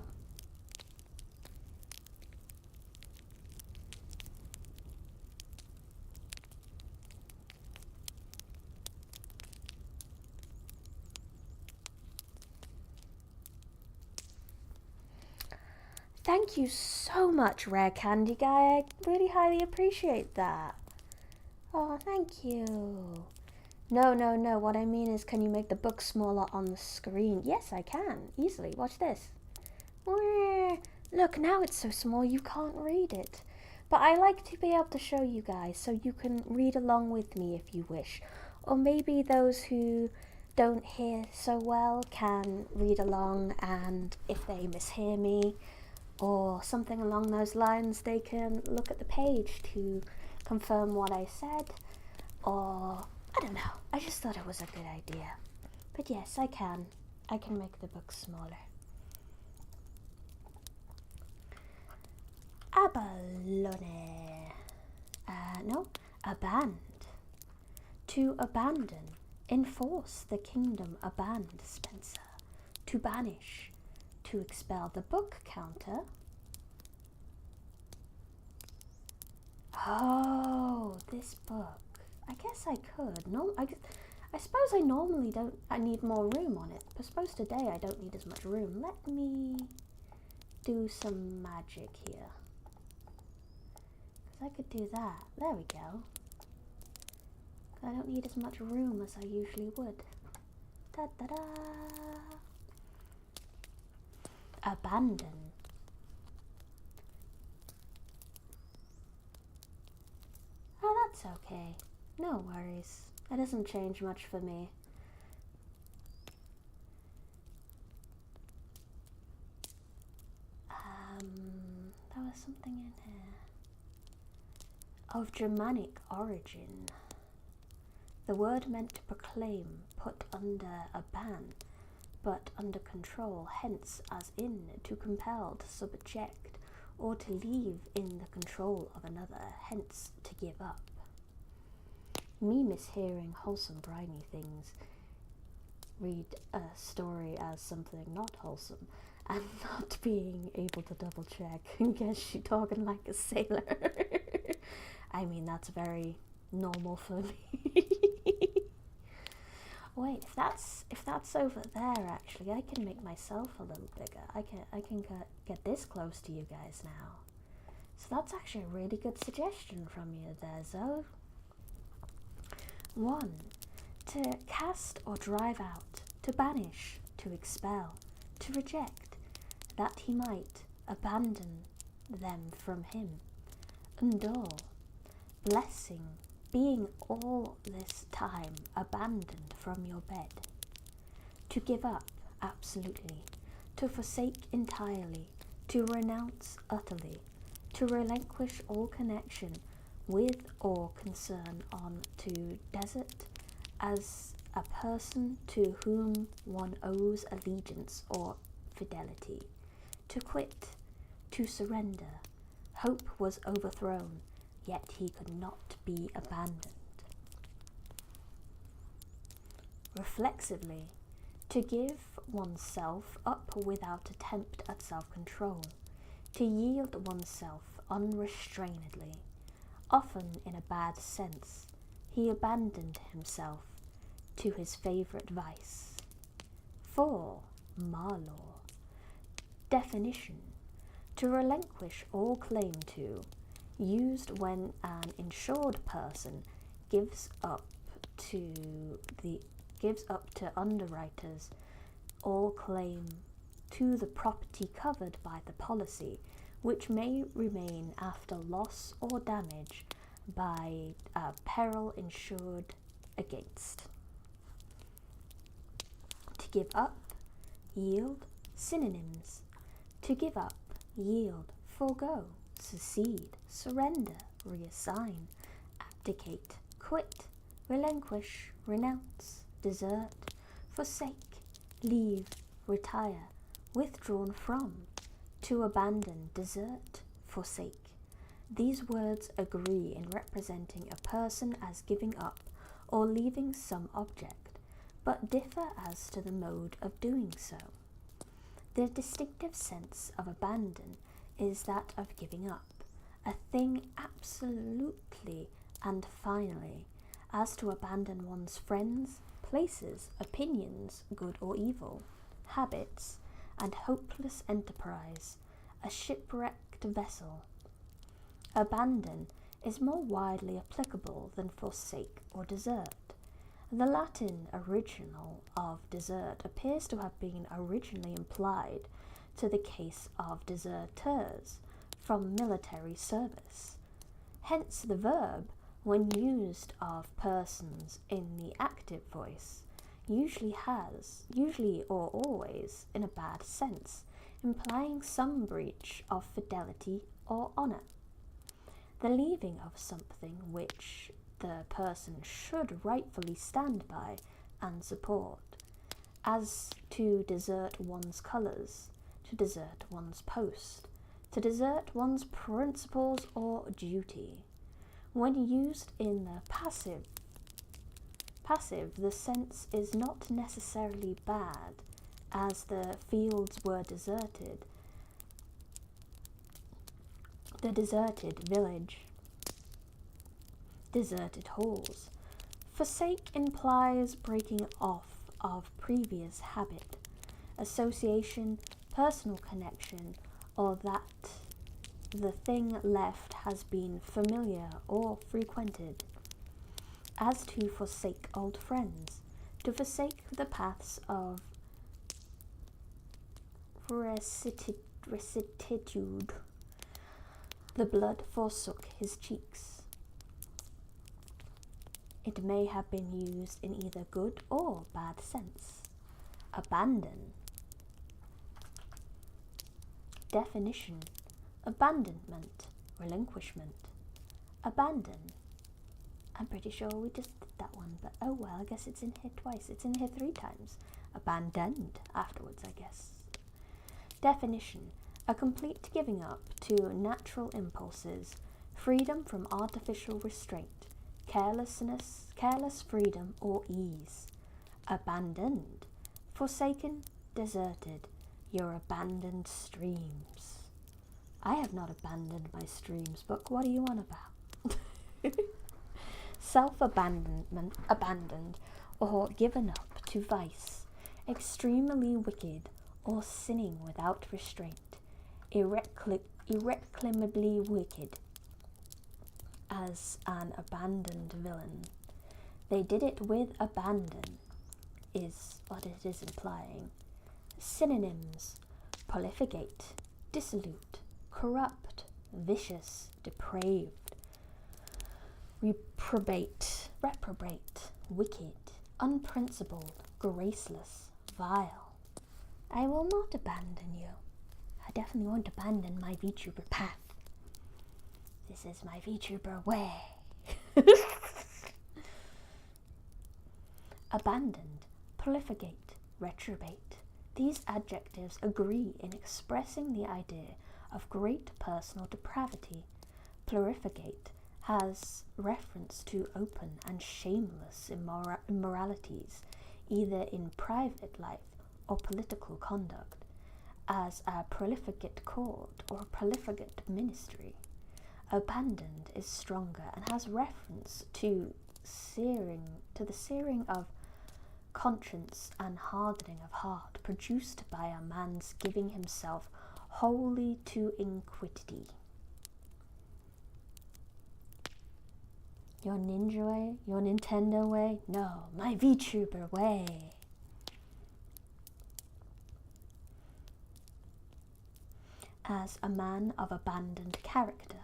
Thank you so much, Rare Candy Guy. I really highly appreciate that. Oh, thank you. No. What I mean is, can you make the book smaller on the screen? Yes, I can. Easily. Watch this. Look, now it's so small you can't read it. But I like to be able to show you guys so you can read along with me if you wish. Or maybe those who don't hear so well can read along, and if they mishear me or something along those lines, they can look at the page to confirm what I said, or I don't know. I just thought it was a good idea. But yes, I can make the book smaller. Abalone. No, aband. To abandon. Enforce the kingdom. Aband, Spencer. To banish. To expel. The book counter. Oh, this book. I guess I could. No, I suppose I normally don't. I need more room on it. But suppose today I don't need as much room. Let me do some magic here. Because I could do that. There we go. I don't need as much room as I usually would. Da-da-da. Abandon. It's okay. No worries. It doesn't change much for me. There was something in here. Of Germanic origin. The word meant to proclaim, put under a ban, but under control, hence as in, to compel, to subject, or to leave in the control of another, hence to give up. Me mishearing wholesome briny things read a story as something not wholesome, and not being able to double check and guess you talking like a sailor. I mean, that's very normal for me. Wait, if that's over there, actually, I can make myself a little bigger. I can get this close to you guys now. So that's actually a really good suggestion from you there, Zoe. 1. To cast or drive out, to banish, to expel, to reject, that he might abandon them from him. And all, blessing, being all this time abandoned from your bed. To give up, absolutely, to forsake entirely, to renounce utterly, to relinquish all connection with or concern on, to desert as a person to whom one owes allegiance or fidelity, to quit, to surrender. Hope was overthrown, yet he could not be abandoned. Reflexively, to give oneself up without attempt at self-control, to yield oneself unrestrainedly, often in a bad sense, he abandoned himself to his favourite vice. 4. Marlaw. Definition. To relinquish all claim to, used when an insured person gives up to underwriters all claim to the property covered by the policy, which may remain after loss or damage by a peril insured against. To give up, yield, synonyms. To give up, yield, forego, secede, surrender, reassign, abdicate, quit, relinquish, renounce, desert, forsake, leave, retire, withdrawn from, to abandon, desert, forsake. These words agree in representing a person as giving up or leaving some object, but differ as to the mode of doing so. The distinctive sense of abandon is that of giving up, a thing absolutely and finally, as to abandon one's friends, places, opinions, good or evil, habits, and hopeless enterprise, a shipwrecked vessel. Abandon is more widely applicable than forsake or desert. The Latin original of desert appears to have been originally implied to the case of deserters from military service. Hence the verb, when used of persons in the active voice, usually or always in a bad sense, implying some breach of fidelity or honour. The leaving of something which the person should rightfully stand by and support, as to desert one's colours, to desert one's post, to desert one's principles or duty. When used in the passive, the sense is not necessarily bad, as the fields were deserted, the deserted village, deserted halls. Forsake implies breaking off of previous habit, association, personal connection, or that the thing left has been familiar or frequented. As to forsake old friends, to forsake the paths of rectitude. The blood forsook his cheeks. It may have been used in either good or bad sense. Abandon. Definition: abandonment, relinquishment. Abandon. I'm pretty sure we just did that one, but oh well, I guess it's in here twice. It's in here 3 times. Abandoned afterwards, I guess. Definition: a complete giving up to natural impulses, freedom from artificial restraint, careless freedom or ease. Abandoned, forsaken, deserted, your abandoned streams. I have not abandoned my streams, but what are you on about? Self-abandonment, abandoned, or given up to vice, extremely wicked, or sinning without restraint, irreclaimably wicked, as an abandoned villain. They did it with abandon, is what it is implying. Synonyms: profligate, dissolute, corrupt, vicious, depraved, reprobate, wicked, unprincipled, graceless, vile. I will not abandon you. I definitely won't abandon my Vtuber path. This is my Vtuber way. Abandoned, profligate, reprobate. These adjectives agree in expressing the idea of great personal depravity. Profligate has reference to open and shameless immoralities, either in private life or political conduct, as a profligate court or a profligate ministry. Abandoned is stronger and has reference to the searing of conscience and hardening of heart produced by a man's giving himself wholly to iniquity. Your ninja way? Your Nintendo way? No, my Vtuber way. As a man of abandoned character.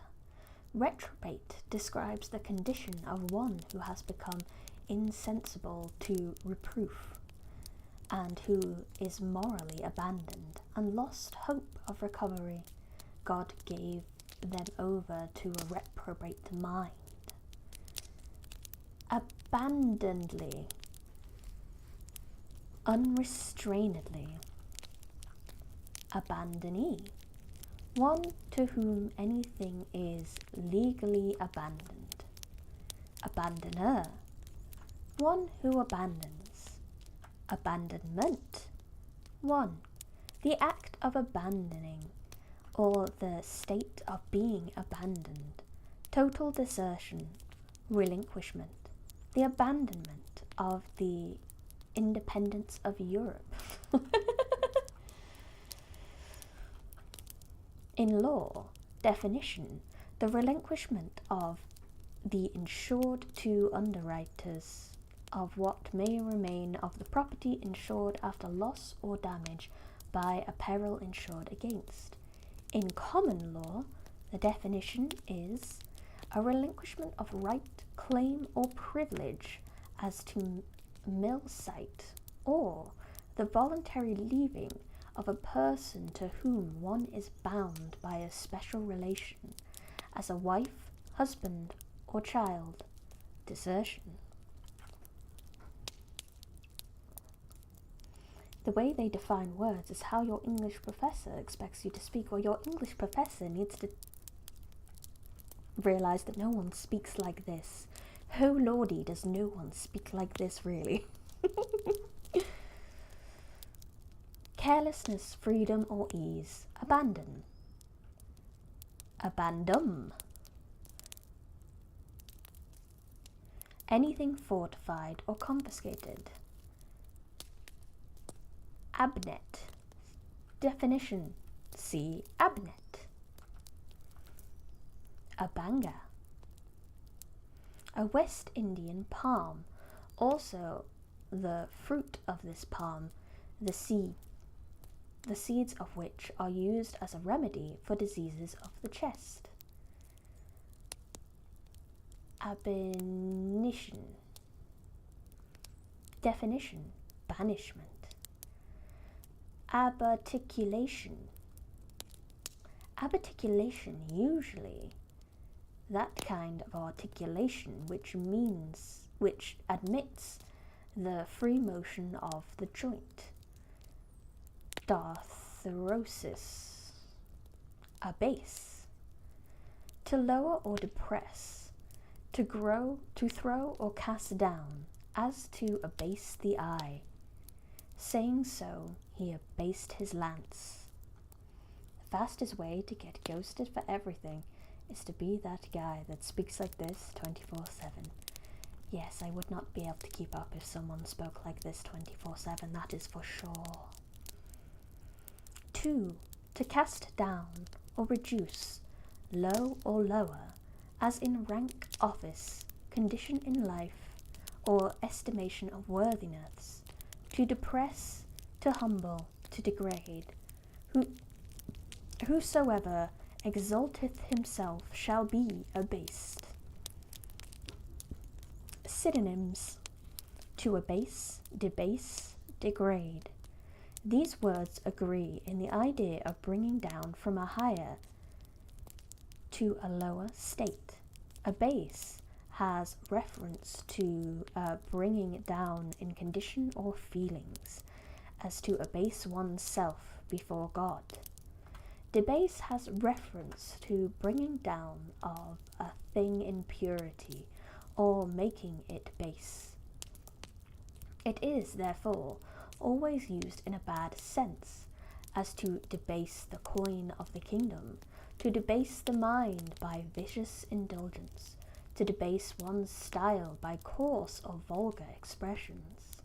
Reprobate describes the condition of one who has become insensible to reproof, and who is morally abandoned and lost hope of recovery. God gave them over to a reprobate mind. Abandonedly, unrestrainedly. Abandonee, one to whom anything is legally abandoned. Abandoner, one who abandons. Abandonment, one, the act of abandoning, or the state of being abandoned. Total desertion, relinquishment, the abandonment of the independence of Europe. In law, definition, the relinquishment of the insured to underwriters of what may remain of the property insured after loss or damage by a peril insured against. In common law, the definition is a relinquishment of right, claim, or privilege as to mill site, or the voluntary leaving of a person to whom one is bound by a special relation, as a wife, husband, or child. Desertion. The way they define words is how your English professor expects you to speak, or your English professor needs to realize that no one speaks like this. Oh lordy, does no one speak like this, really? Carelessness, freedom, or ease. Abandon. Abandon. Anything fortified or confiscated. Abnet. Definition. See abnet. Abanga. A West Indian palm. Also the fruit of this palm, the seeds of which are used as a remedy for diseases of the chest. Abenition. Definition: banishment. Abarticulation. Abarticulation, usually that kind of articulation which admits the free motion of the joint. Darthrosis. Abase. To lower or depress, to grow, to throw or cast down, as to abase the eye. Saying so, he abased his lance. The fastest way to get ghosted for everything is to be that guy that speaks like this 24/7. Yes, I would not be able to keep up if someone spoke like this 24/7, that is for sure. 2. To cast down or reduce, low or lower, as in rank, office, condition in life, or estimation of worthiness. To depress, to humble, to degrade. Whosoever exalteth himself shall be abased. Synonyms: to abase, debase, degrade. These words agree in the idea of bringing down from a higher to a lower state. Abase has reference to bringing down in condition or feelings, as to abase oneself before God. Debase has reference to bringing down of a thing in purity or making it base. It is, therefore, always used in a bad sense, as to debase the coin of the kingdom, to debase the mind by vicious indulgence, to debase one's style by coarse or vulgar expressions.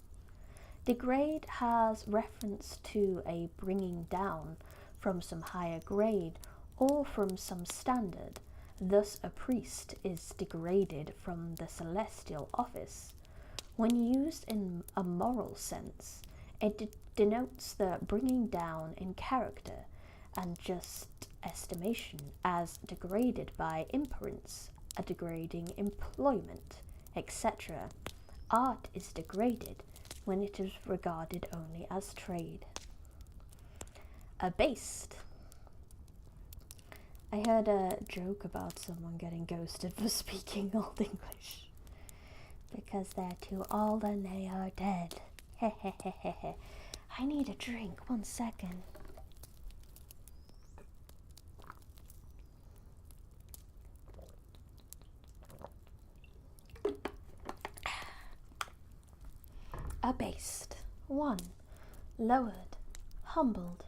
Degrade has reference to a bringing down from some higher grade or from some standard. Thus a priest is degraded from the celestial office. When used in a moral sense, it denotes the bringing down in character and just estimation, as degraded by imperence, a degrading employment, etc. Art is degraded when it is regarded only as trade. Abased. I heard a joke about someone getting ghosted for speaking Old English. Because they're too old and they are dead. Hehehehe. I need a drink, 1 second. Abased. 1. Lowered, humbled.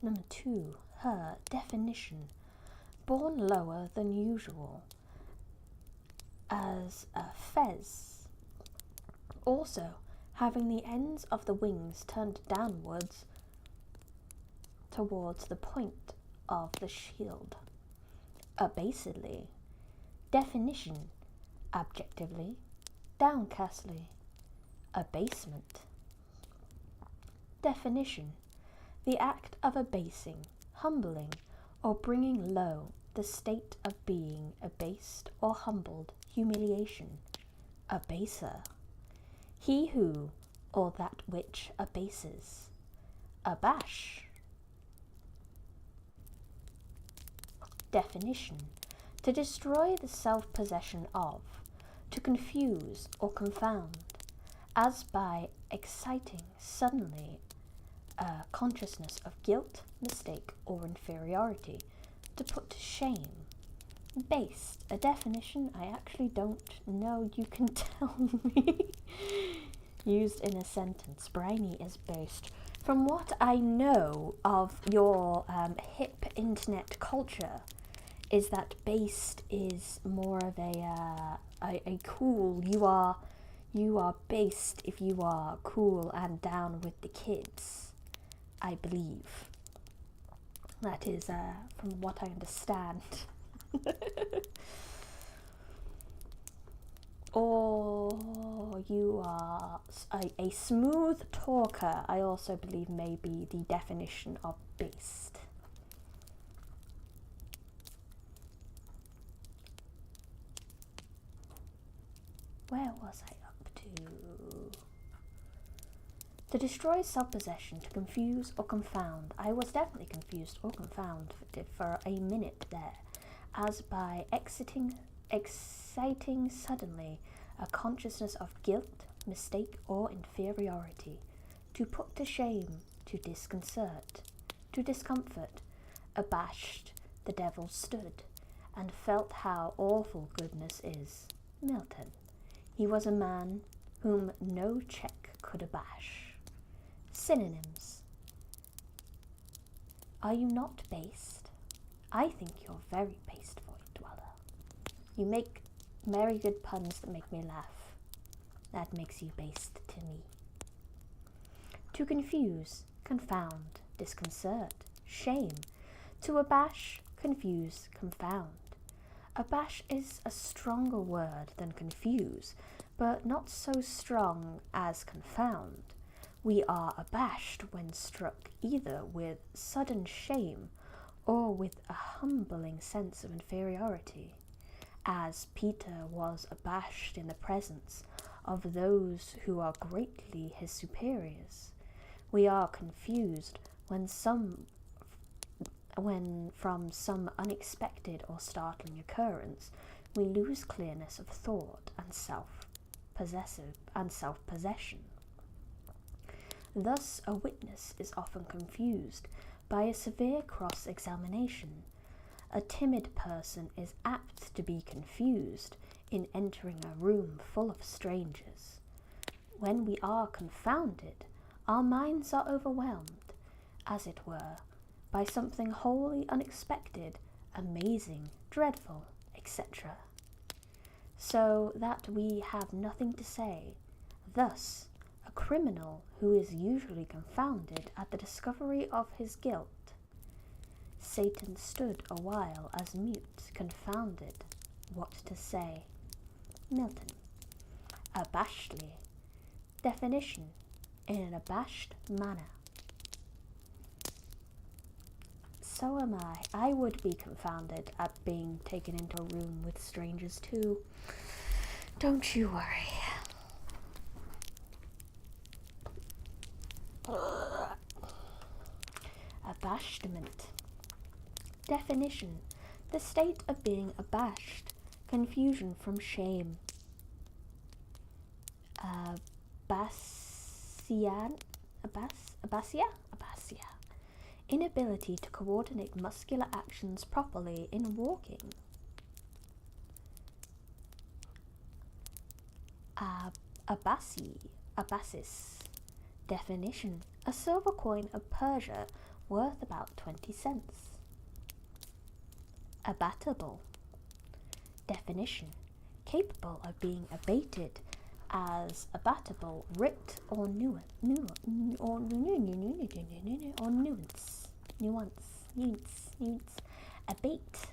Number 2. Her definition. Born lower than usual, as a fez. Also, having the ends of the wings turned downwards towards the point of the shield. Abasedly. Definition. Abjectively, downcastly. Abasement. Definition. The act of abasing, humbling, or bringing low, the state of being abased or humbled, humiliation. Abaser. He who, or that which, abases. Abash. Definition. To destroy the self-possession of, to confuse or confound, as by exciting suddenly a consciousness of guilt, mistake, or inferiority, to put to shame. Based. A definition I actually don't know, you can tell me. Used in a sentence. Briony is based. From what I know of your hip internet culture, is that based is more of a cool, you are based if you are cool and down with the kids, I believe. That is from what I understand. Or you are a smooth talker, I also believe may be the definition of based. Where was I up to? To destroy self-possession, to confuse or confound. I was definitely confused or confounded for a minute there, as by exciting suddenly a consciousness of guilt, mistake, or inferiority. To put to shame, to disconcert, to discomfort. Abashed, the devil stood, and felt how awful goodness is. Milton. He was a man whom no check could abash. Synonyms. Are you not based? I think you're very based, void dweller. You make very good puns that make me laugh. That makes you based to me. To confuse, confound, disconcert, shame. To abash, confuse, confound. Abash is a stronger word than confuse, but not so strong as confound. We are abashed when struck either with sudden shame or with a humbling sense of inferiority, as Peter was abashed in the presence of those who are greatly his superiors. We are confused when from some unexpected or startling occurrence we lose clearness of thought and self-possession. Thus, a witness is often confused by a severe cross-examination. A timid person is apt to be confused in entering a room full of strangers. When we are confounded, our minds are overwhelmed, as it were, by something wholly unexpected, amazing, dreadful, etc., so that we have nothing to say. Thus, a criminal who is usually confounded at the discovery of his guilt. Satan stood a while as mute, confounded, what to say. Milton. Abashedly. Definition. In an abashed manner. So am I. I would be confounded at being taken into a room with strangers too. Don't you worry. Abashment. Definition. The state of being abashed. Confusion from shame. Abasia. Inability to coordinate muscular actions properly in walking. Abasis. Definition. A silver coin of Persia worth about 20 cents. Abatable. Definition. Capable of being abated as abatable, writ, or nuance. Abate.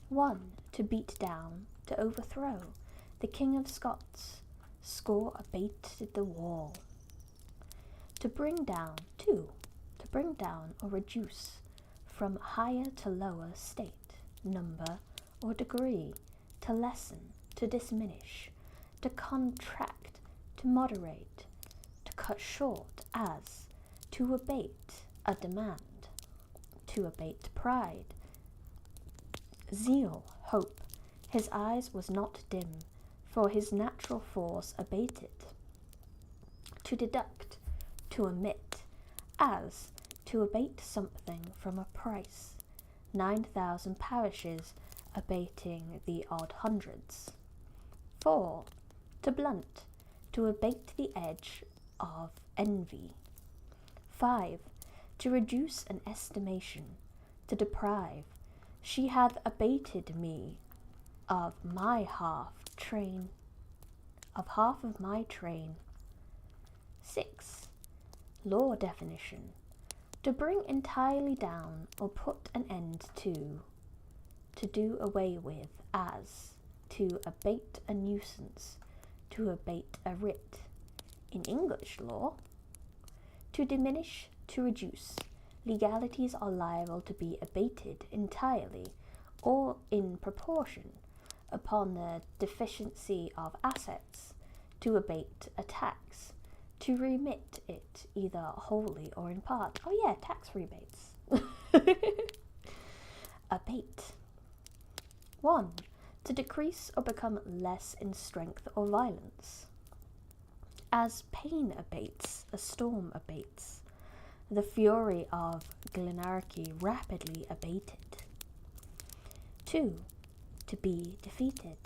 1. To beat down, to overthrow. The King of Scots. Score abated the wall. To bring down. 2. To bring down or reduce from higher to lower state, number, or degree. To lessen, to diminish. To contract, to moderate. To cut short, as. To abate, a demand. To abate pride. Zeal, hope. His eyes was not dim, for his natural force abated. To deduct, to omit, as. To abate something from a price. 9,000 parishes abating the odd hundreds. 4. To blunt, to abate the edge of envy. 5. To reduce an estimation, to deprive. She hath abated me of half of my train. 6. Law definition. To bring entirely down or put an end to do away with, as. To abate a nuisance, to abate a writ. In English law. To diminish, to reduce. Legalities are liable to be abated entirely or in proportion upon the deficiency of assets, to abate a tax, to remit it either wholly or in part. Oh yeah, tax rebates. Abate. 1. To decrease or become less in strength or violence. As pain abates, a storm abates. The fury of Glenarchy rapidly abated. 2. To be defeated,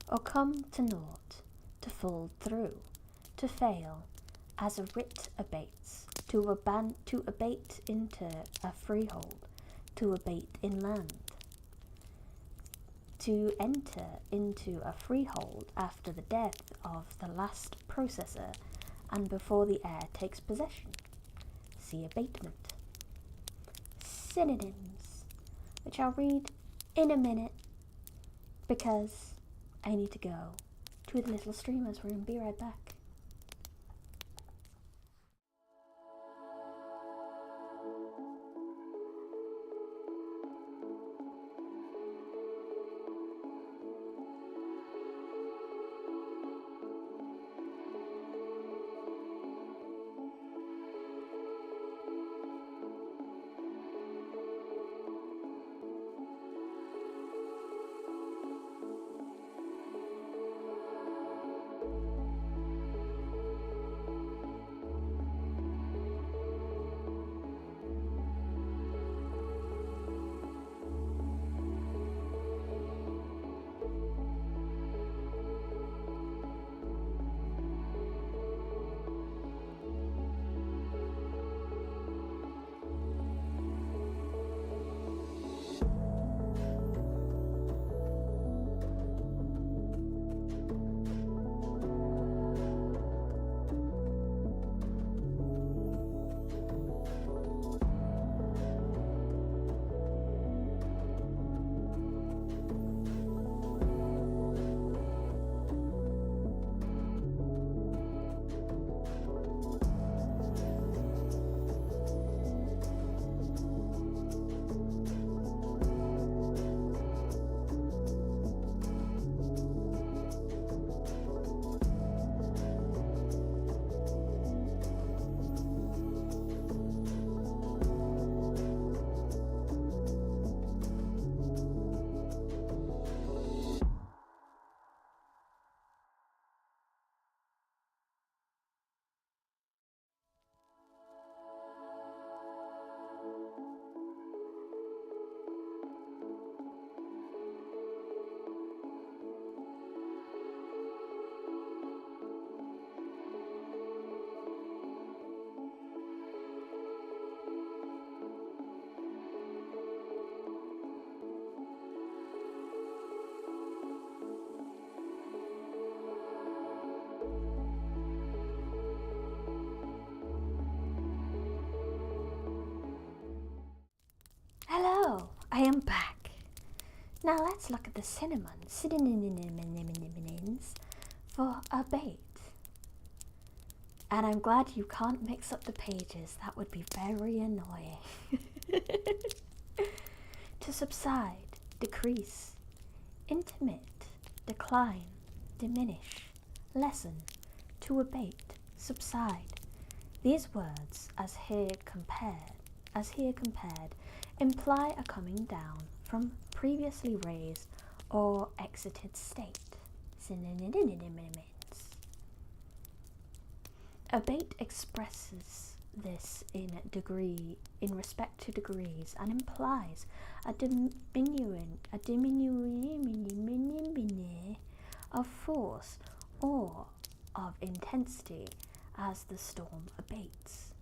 or come to naught, to fall through, to fail, as a writ abates, to abate into a freehold, to abate in land. To enter into a freehold after the death of the last processor and before the heir takes possession. See abatement. Synonyms, which I'll read in a minute because I need to go to the little streamer's room. Be right back. Hello, I am back. Now let's look at the synonyms for abate. And I'm glad you can't mix up the pages. That would be very annoying. To subside, decrease, intermit, decline, diminish, lessen, to abate, subside. These words, as here compared, imply a coming down from previously raised or exited state. Synonyms. Abate expresses this in respect to degrees and implies a diminution of force or of intensity as the storm abates,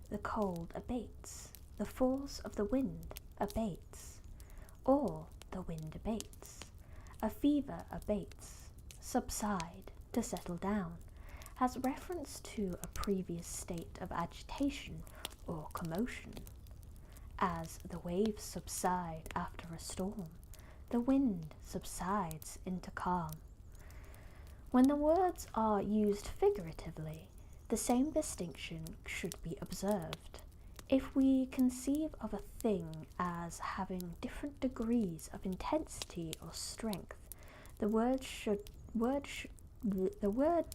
the cold abates, the force of the wind abates, or the wind abates, a fever abates, subside, to settle down, has reference to a previous state of agitation or commotion. As the waves subside after a storm, the wind subsides into calm. When the words are used figuratively, the same distinction should be observed. If we conceive of a thing as having different degrees of intensity or strength, The word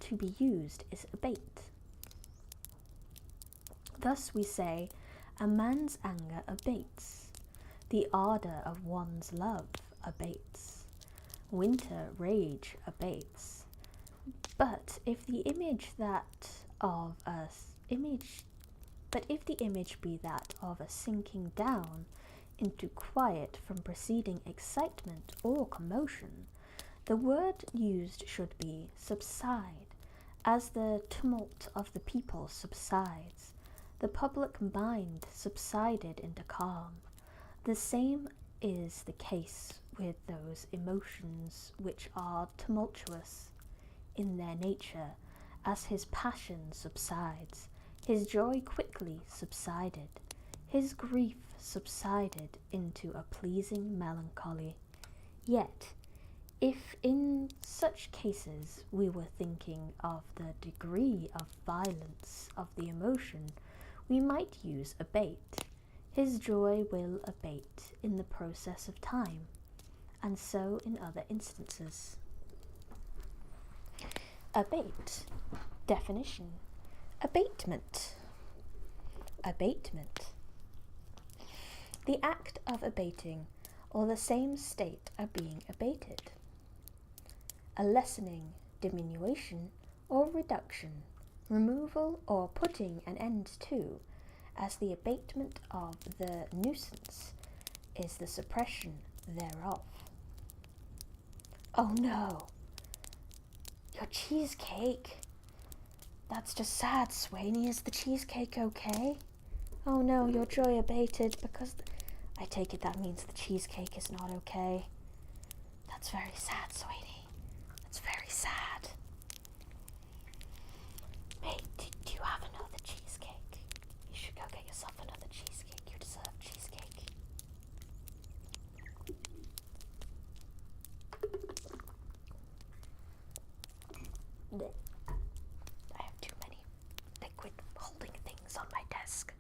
to be used is abate. Thus we say, a man's anger abates, the ardour of one's love abates, winter rage abates. But if the image be that of a sinking down into quiet from preceding excitement or commotion, the word used should be subside, as the tumult of the people subsides, the public mind subsided into calm. The same is the case with those emotions which are tumultuous in their nature, as his passion subsides, his joy quickly subsided, his grief subsided into a pleasing melancholy. Yet, if in such cases we were thinking of the degree of violence of the emotion, we might use abate. His joy will abate in the process of time, and so in other instances. Abate. Definition. Abatement. Abatement. The act of abating, or the same state of being abated. A lessening, diminution, or reduction, removal or putting an end to, as the abatement of the nuisance is the suppression thereof. Oh no! Your cheesecake! That's just sad, Swaney. Is the cheesecake okay? Oh no, your joy abated because... I take it that means the cheesecake is not okay. That's very sad, Swaney. That's very sad. Mate, do you have another cheesecake? You should go get yourself another cheesecake. You deserve cheesecake. I have too many liquid holding things on my desk.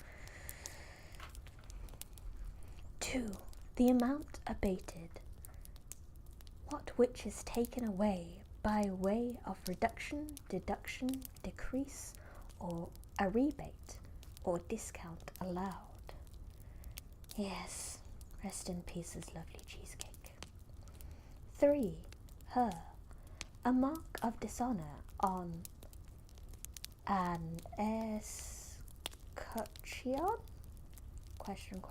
2. The amount abated. What which is taken away by way of reduction, deduction, decrease, or a rebate, or discount allowed. Yes, rest in pieces, lovely cheesecake. 3. Her. A mark of dishonour on an escutcheon? Question.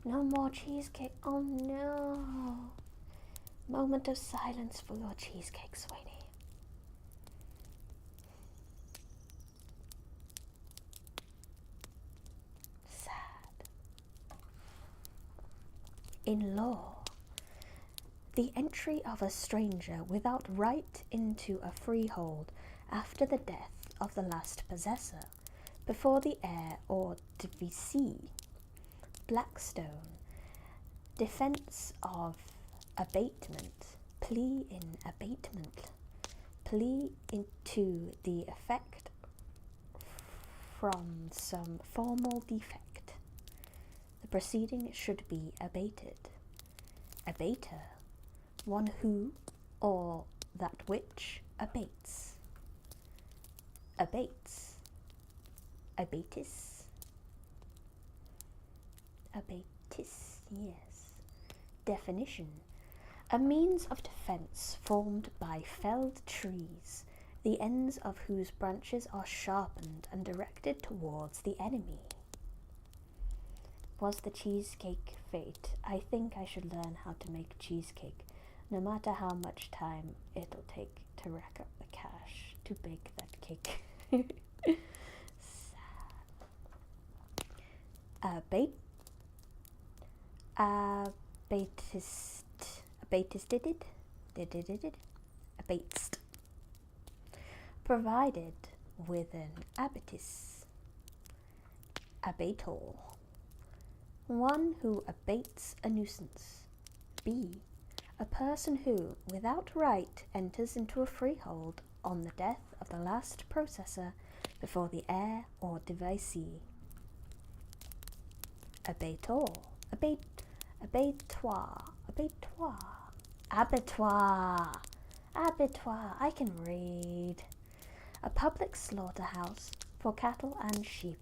No more cheesecake. Oh no. Moment of silence for your cheesecake, Swaney. Sad. In law, the entry of a stranger without right into a freehold after the death of the last possessor, before the heir or divorcee. Blackstone. Defence of abatement. Plea in abatement. Plea into the effect from some formal defect. The proceeding should be abated. Abater. One who, or that which, abates. Abates. Abatis. Abatis, yes. Definition. A means of defence formed by felled trees, the ends of whose branches are sharpened and directed towards the enemy. Was the cheesecake fate? I think I should learn how to make cheesecake, no matter how much time it'll take to rack up the cash to bake that cake. Sad. Abatest. Provided with an abatis. Abator. One who abates a nuisance. B. A person who, without right, enters into a freehold on the death of the last possessor before the heir or divorcee. Abator. Abatoire. Abattoir. Abattoir. I can read. A public slaughterhouse for cattle and sheep.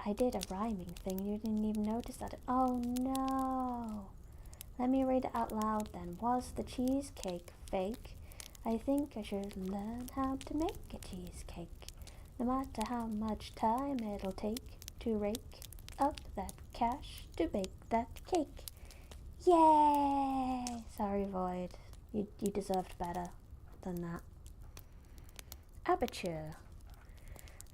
I did a rhyming thing. You didn't even notice that. Oh no. Let me read it out loud then. Was the cheesecake fake? I think I should learn how to make a cheesecake. No matter how much time it'll take to rake up that cash to bake that cake. Yay! Sorry, Void. You deserved better than that. Aperture.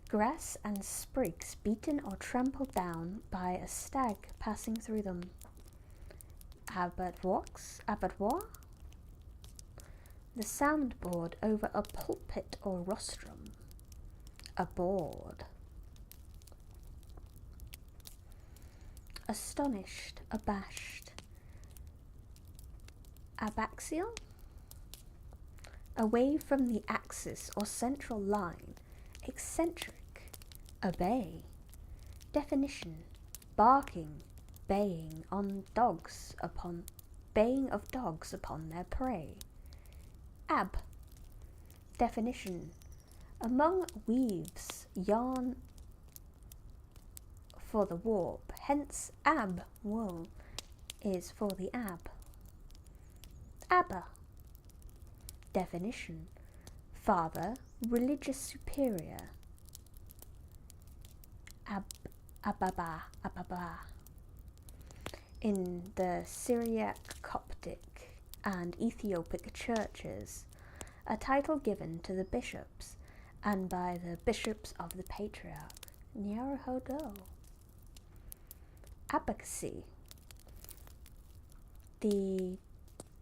Grass and sprigs beaten or trampled down by a stag passing through them. Abattoir. The soundboard over a pulpit or rostrum. Aboard. Astonished, abashed. Abaxial. Away from the axis or central line. Eccentric. Obey. Definition. Barking, baying of dogs upon their prey. Ab. Definition. Among weaves, yarn for the warp, hence ab wool is for the ab. Abba. Definition. Father, religious superior. Ababa. In the Syriac, Coptic and Ethiopic churches, a title given to the bishops and by the bishops of the patriarch. Nyarhodo. Abacacy. The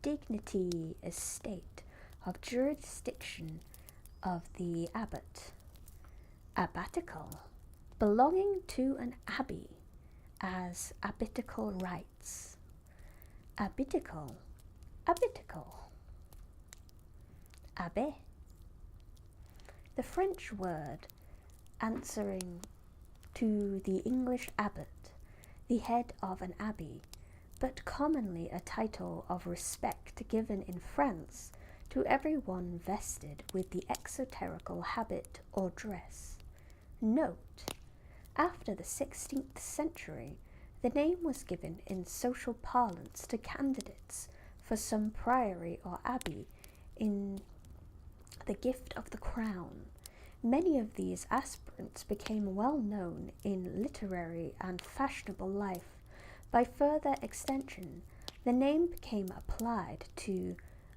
dignity, estate of jurisdiction of the abbot. Abbatical. Belonging to an abbey as abbatical rights. Abbatical. Abbé. The French word answering to the English abbot, the head of an abbey, but commonly a title of respect given in France to everyone vested with the exoterical habit or dress. Note, after the 16th century, the name was given in social parlance to candidates for some priory or abbey in the gift of the crown. Many of these aspirants became well known in literary and fashionable life. By further extension, the name became applied to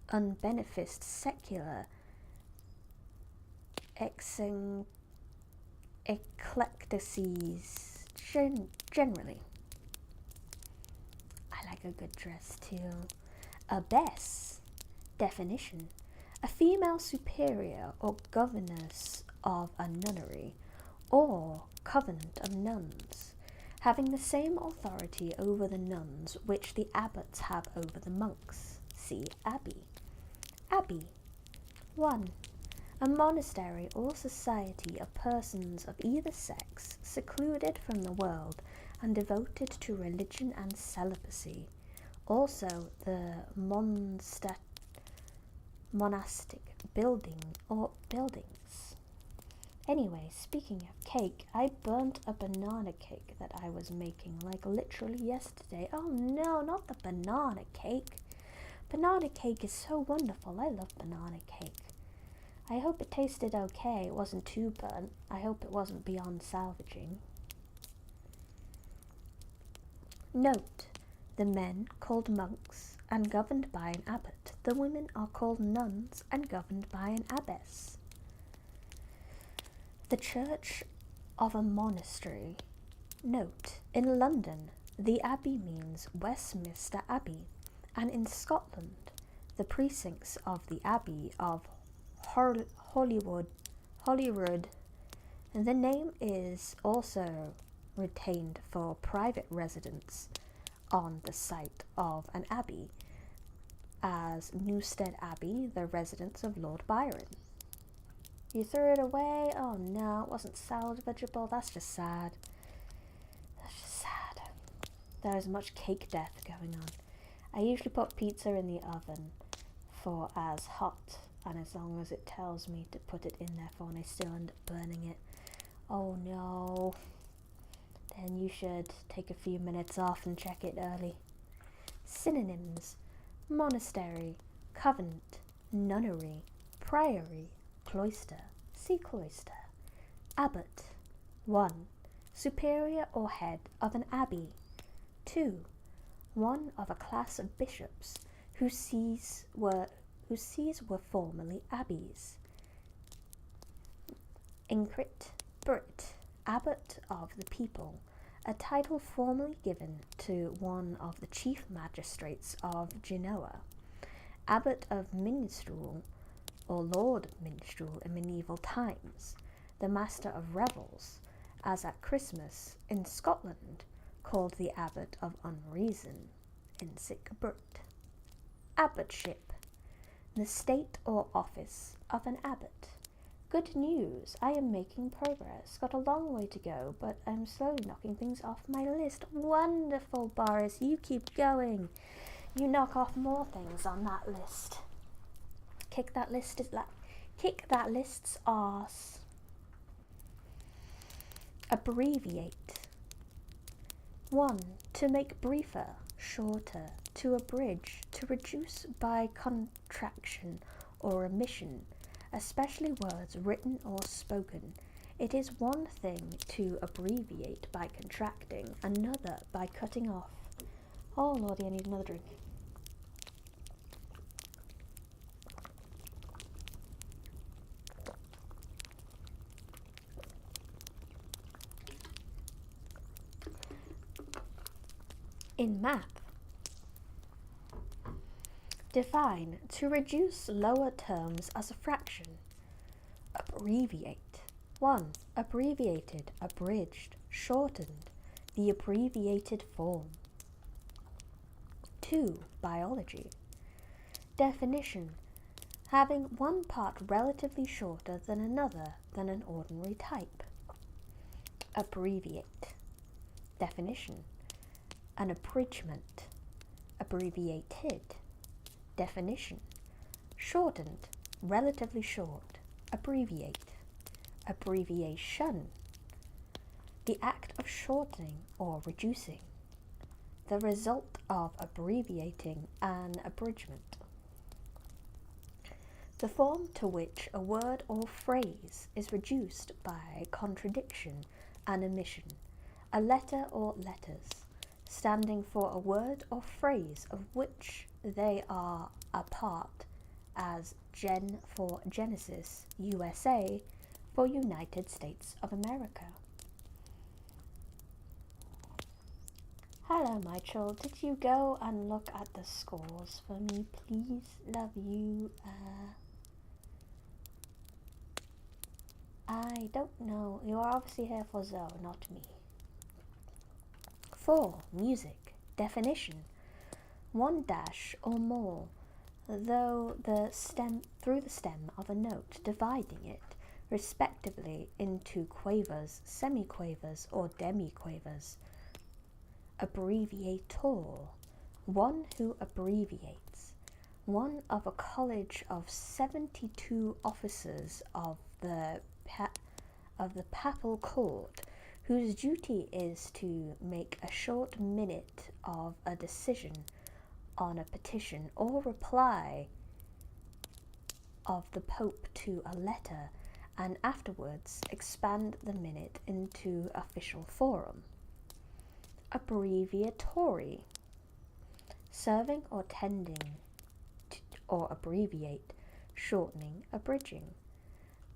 unbeneficed secular eclecticies generally. I like a good dress too. Abbess. Definition. A female superior or governess of a nunnery or covenant of nuns, having the same authority over the nuns which the abbots have over the monks. See abbey. Abbey. 1. A monastery or society of persons of either sex, secluded from the world and devoted to religion and celibacy. Also the monastic building or buildings. Anyway, speaking of cake, I burnt a banana cake that I was making like literally yesterday. Oh no, not the banana cake. Banana cake is so wonderful. I love banana cake. I hope it tasted okay. It wasn't too burnt. I hope it wasn't beyond salvaging. Note, the men called monks and governed by an abbot. The women are called nuns and governed by an abbess. The church of a monastery. Note, in London, the abbey means Westminster Abbey, and in Scotland, the precincts of the Abbey of Holyrood. The name is also retained for private residence on the site of an abbey, as Newstead Abbey, the residence of Lord Byron. You threw it away? Oh no, it wasn't salvageable. That's just sad. There is much cake death going on. I usually put pizza in the oven for as hot, and as long as it tells me to put it in there for, and I still end up burning it. Oh no. Then you should take a few minutes off and check it early. Synonyms: monastery, convent, nunnery, priory, cloister. See cloister. Abbot. 1. Superior or head of an abbey. 2. One of a class of bishops whose sees were formerly abbeys. Incrit. Brit. Abbot of the people, a title formerly given to one of the chief magistrates of Genoa. Abbot of Minstrel, or Lord Minstrel in medieval times, the master of revels, as at Christmas in Scotland, called the Abbot of Unreason in Sic Brit. Abbotship, the state or office of an abbot. Good news, I am making progress. Got a long way to go, but I'm slowly knocking things off my list. Wonderful, Boris, you keep going. You knock off more things on that list. Kick that list's ass. Abbreviate. 1. To make briefer, shorter, to abridge, to reduce by contraction or omission, especially words written or spoken. It is one thing to abbreviate by contracting, another by cutting off. Oh lordy, I need another drink. In math, define: to reduce lower terms as a fraction. Abbreviate. 1. Abbreviated, abridged, shortened, the abbreviated form. 2. Biology. Definition: having one part relatively shorter than another than an ordinary type. Abbreviate. Definition: an abridgment, abbreviated. Definition: shortened, relatively short, abbreviate. Abbreviation: the act of shortening or reducing, the result of abbreviating an abridgment. The form to which a word or phrase is reduced by contradiction and omission, a letter or letters, standing for a word or phrase of which they are a part, as Gen for Genesis, USA for United States of America. Hello, my child. Did you go and look at the scores for me, please? Love you. I don't know. You are obviously here for Zoe, not me. 4. Music. Definition: one dash or more, through the stem of a note, dividing it, respectively, into quavers, semiquavers, or demiquavers. Abbreviator: one who abbreviates. One of a college of 72 officers of the papal court, whose duty is to make a short minute of a decision on a petition or reply of the Pope to a letter, and afterwards expand the minute into official forum. Abbreviatory: serving or tending to, or abbreviate, shortening, abridging.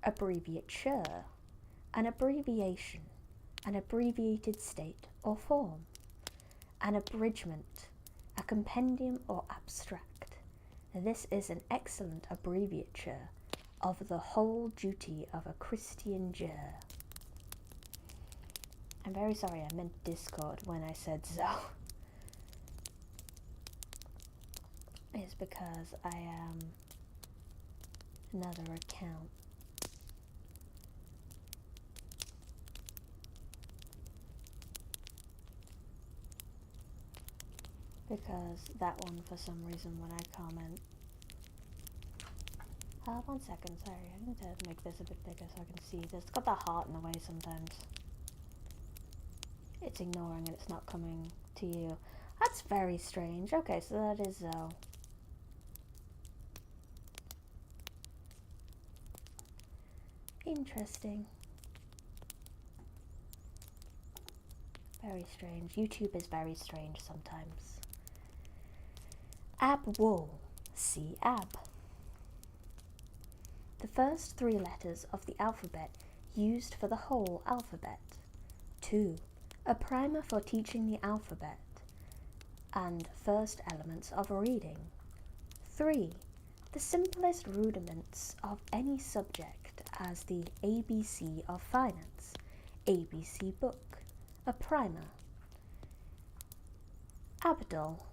Abbreviature: an abbreviation, an abbreviated state or form. An abridgment: a compendium or abstract. This is an excellent abbreviature of the whole duty of a Christian juror. I'm very sorry, I meant Discord when I said so. It's because I am another account. because that one, for some reason, when I comment... 1 second, sorry, I need to make this a bit bigger so I can see. It's got that heart in the way sometimes. It's ignoring and it's not coming to you. That's very strange. Okay, so that is Zoe. Interesting. Very strange. YouTube is very strange sometimes. Ab wool. See ab. The first 3 letters of the alphabet used for the whole alphabet. 2. A primer for teaching the alphabet and first elements of reading. 3. The simplest rudiments of any subject as the ABC of finance, ABC book, a primer. Abdul,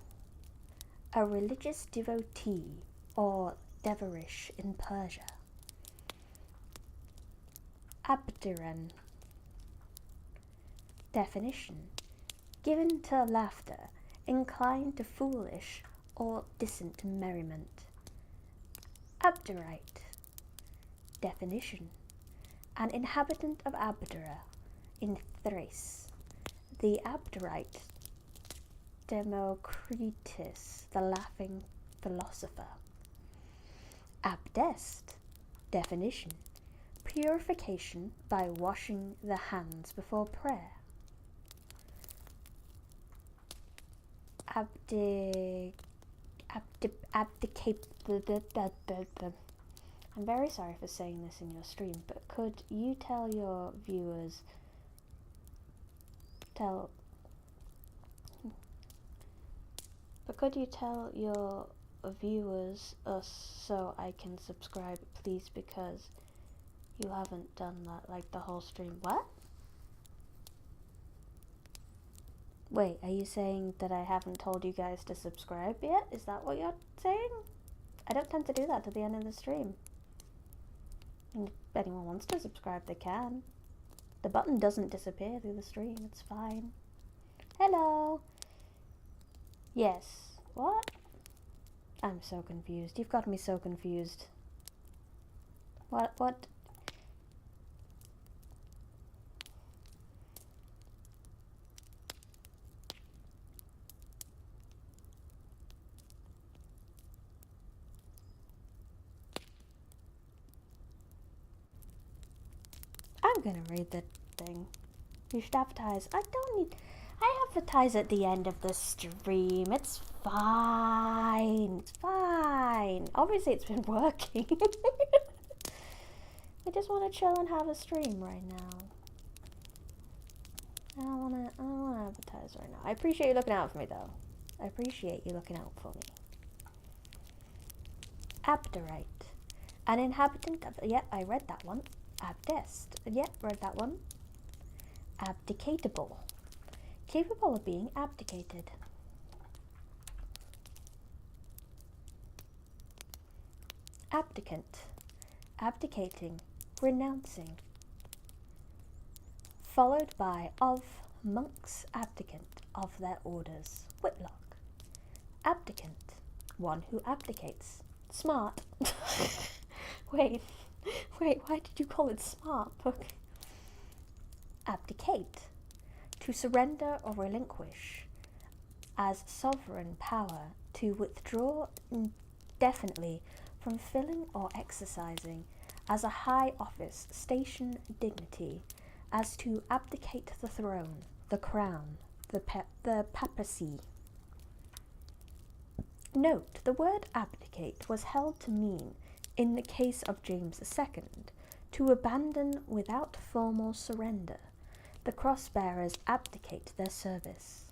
a religious devotee or dervish in Persia. Abdiran. Definition: given to laughter, inclined to foolish or decent merriment. Abderite. Definition: an inhabitant of Abdera in Thrace. The Abderite Democritus, the laughing philosopher. Abdest. Definition: purification by washing the hands before prayer. Abdicate. I'm very sorry for saying this in your stream, but could you tell your viewers us so I can subscribe, please, because you haven't done that like the whole stream. What? Wait, are you saying that I haven't told you guys to subscribe yet? Is that what you're saying? I don't tend to do that to the end of the stream. And if anyone wants to subscribe, they can. The button doesn't disappear through the stream, it's fine. Hello! Yes. What? I'm so confused. You've got me so confused. What? I'm gonna read the thing. You should advertise. I advertise at the end of the stream. It's fine. It's fine. Obviously it's been working. I just want to chill and have a stream right now. I don't wanna advertise right now. I appreciate you looking out for me though. I appreciate you looking out for me. Abderite. An inhabitant of... Yep, I read that one. Abdest. Yep, read that one. Abdicatable. Capable of being abdicated. Abdicant. Abdicating. Renouncing. Followed by of monks abdicant of their orders. Whitlock. Abdicant. One who abdicates. Smart. Wait, why did you call it smart? Abdicate. To surrender or relinquish as sovereign power, to withdraw indefinitely from filling or exercising as a high office, station, dignity, as to abdicate the throne, the crown, the papacy. Note, the word abdicate was held to mean, in the case of James II, to abandon without formal surrender. The cross-bearers abdicate their service.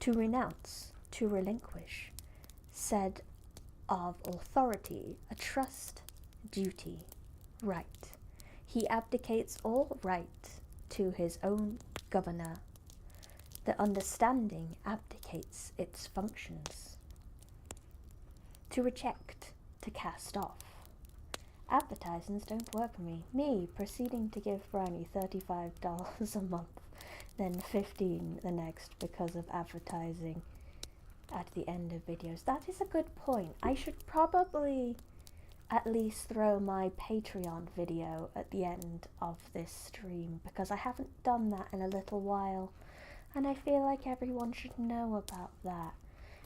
To renounce, to relinquish, said of authority, a trust, duty, right. He abdicates all right to his own governor. The understanding abdicates its functions. To reject, to cast off. Advertisements don't work for me. Me proceeding to give Briony $35 a month, then $15 the next because of advertising at the end of videos. That is a good point. I should probably at least throw my Patreon video at the end of this stream, because I haven't done that in a little while, and I feel like everyone should know about that.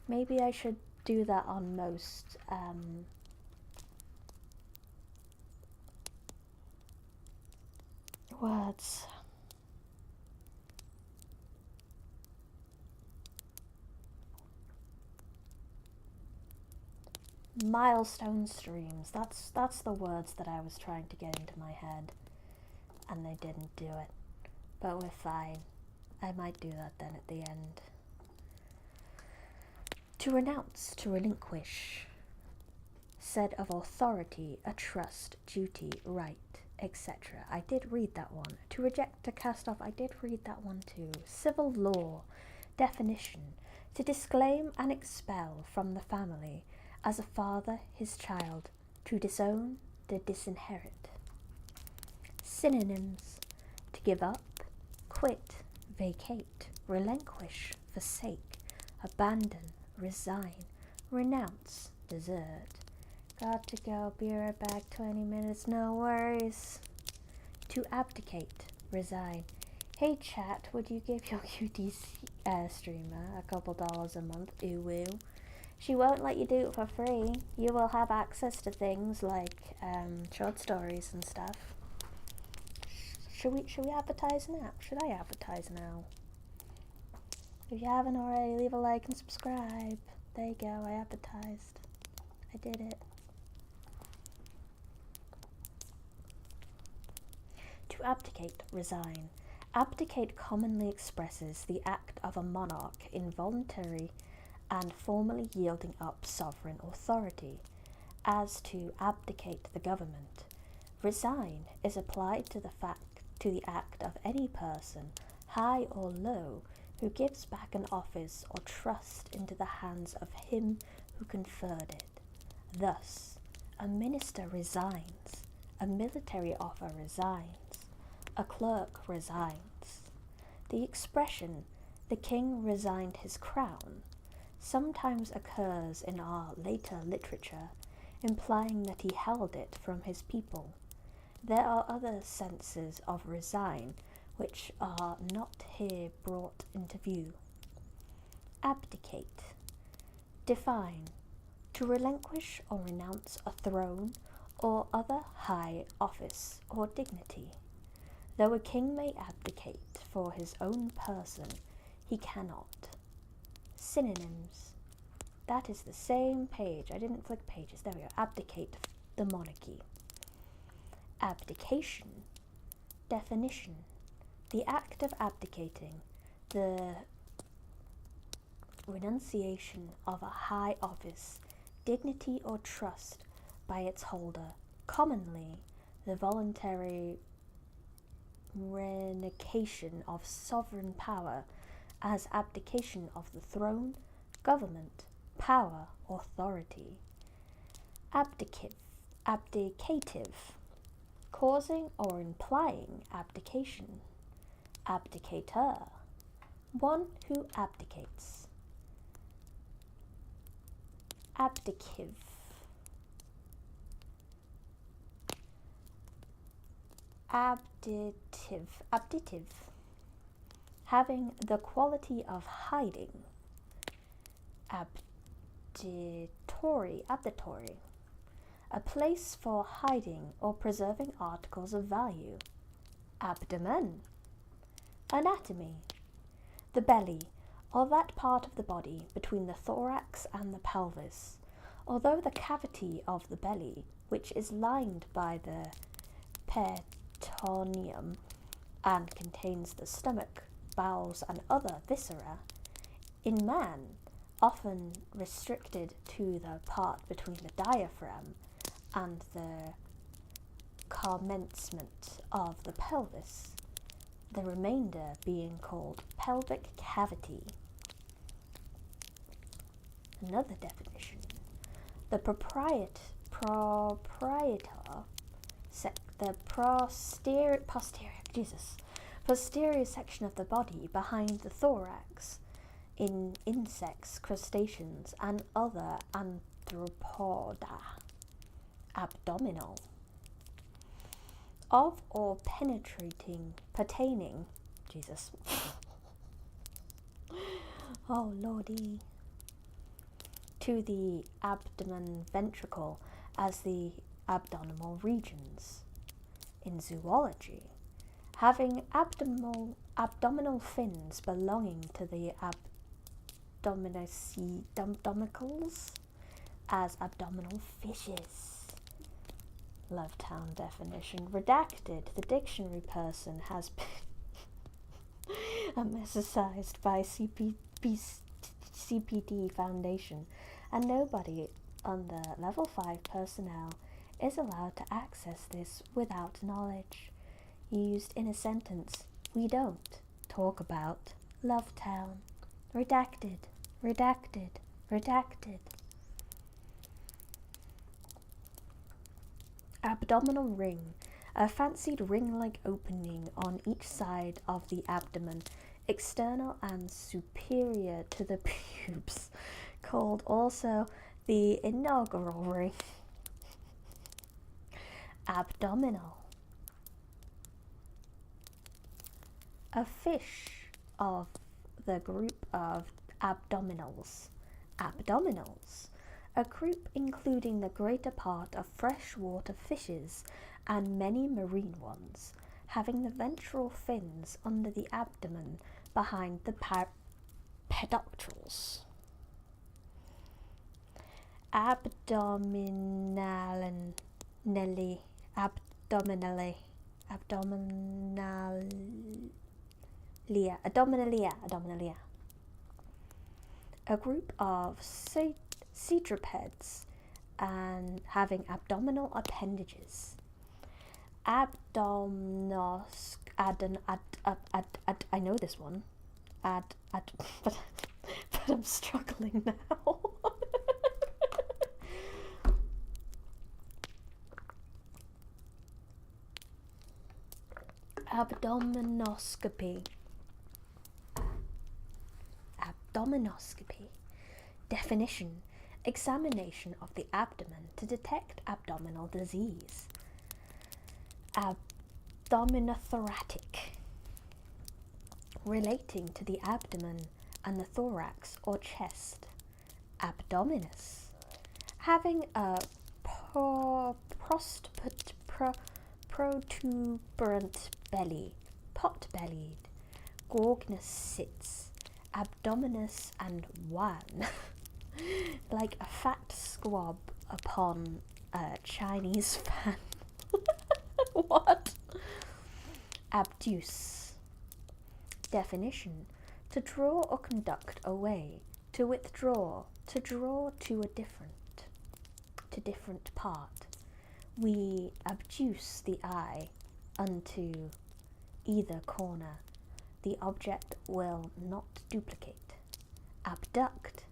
Maybe I should do that on most words. Milestone streams. That's the words that I was trying to get into my head, and they didn't do it. But we're fine. I might do that then at the end. To renounce, to relinquish. Said of authority, a trust, duty, right, etc. I did read that one. To reject, to cast off. I did read that one too. Civil law. Definition. To disclaim and expel from the family as a father his child. To disown, to disinherit. Synonyms. To give up, quit, vacate, relinquish, forsake, abandon, resign, renounce, desert. Got to go, be right back, 20 minutes, no worries. To abdicate, resign. Hey chat, would you give your QT streamer a couple dollars a month? Ooh woo. She won't let you do it for free. You will have access to things like short stories and stuff. Should we advertise now? Should I advertise now? If you haven't already, leave a like and subscribe. There you go, I advertised. I did it. To abdicate, resign. Abdicate commonly expresses the act of a monarch involuntary and formally yielding up sovereign authority. As to abdicate the government, resign is applied to the act of any person, high or low, who gives back an office or trust into the hands of him who conferred it. Thus, a minister resigns, a military officer resigns, a clerk resigns. The expression, the king resigned his crown, sometimes occurs in our later literature, implying that he held it from his people. There are other senses of resign which are not here brought into view. Abdicate. Define. To relinquish or renounce a throne or other high office or dignity. Though a king may abdicate for his own person, he cannot. Synonyms. That is the same page. I didn't flick pages. There we go. Abdicate the monarchy. Abdication. Definition. The act of abdicating, the renunciation of a high office, dignity or trust by its holder, commonly the voluntary renunciation of sovereign power, as abdication of the throne, government, power, authority. Abdicative, causing or implying abdication. Abdicator, one who abdicates. Abdicative. Abdicative, having the quality of hiding. Abditory, a place for hiding or preserving articles of value. Abdomen. Anatomy. The belly, or that part of the body between the thorax and the pelvis, although the cavity of the belly, which is lined by the peritoneum and contains the stomach, bowels, and other viscera, in man, often restricted to the part between the diaphragm and the commencement of the pelvis, the remainder being called pelvic cavity. Another definition. The posterior section of the body behind the thorax, in insects, crustaceans, and other arthropoda. Abdominal. Of or pertaining, Jesus. Oh lordy. To the abdomen ventricle as the abdominal regions. In zoology, having abdominal fins belonging to the abdominicals as abdominal fishes. Lovetown definition redacted. The dictionary person has been emphasized by CPD Foundation, and nobody under level 5 personnel is allowed to access this without knowledge. Used in a sentence, we don't talk about Lovetown. Redacted, redacted, redacted. Abdominal ring, a fancied ring-like opening on each side of the abdomen, external and superior to the pubes, called also the inaugural ring. Abdominal. A fish of the group of abdominals. Abdominals. A group including the greater part of freshwater fishes and many marine ones, having the ventral fins under the abdomen behind the pedicels. Abdominalia. A group of cetrapeds and having abdominal appendages. I know this one. But I'm struggling now. Abdominoscopy. Abdominoscopy. Definition: examination of the abdomen to detect abdominal disease. Abdominothoracic. Relating to the abdomen and the thorax or chest. Abdominis. Having a protuberant belly, pot-bellied. Gorgnus sits. Abdominis and wan. Like a fat squab upon a Chinese fan. What? Abduce. Definition: to draw or conduct away, to withdraw, to draw to a different part. We abduce the eye unto either corner. The object will not duplicate. Abduct.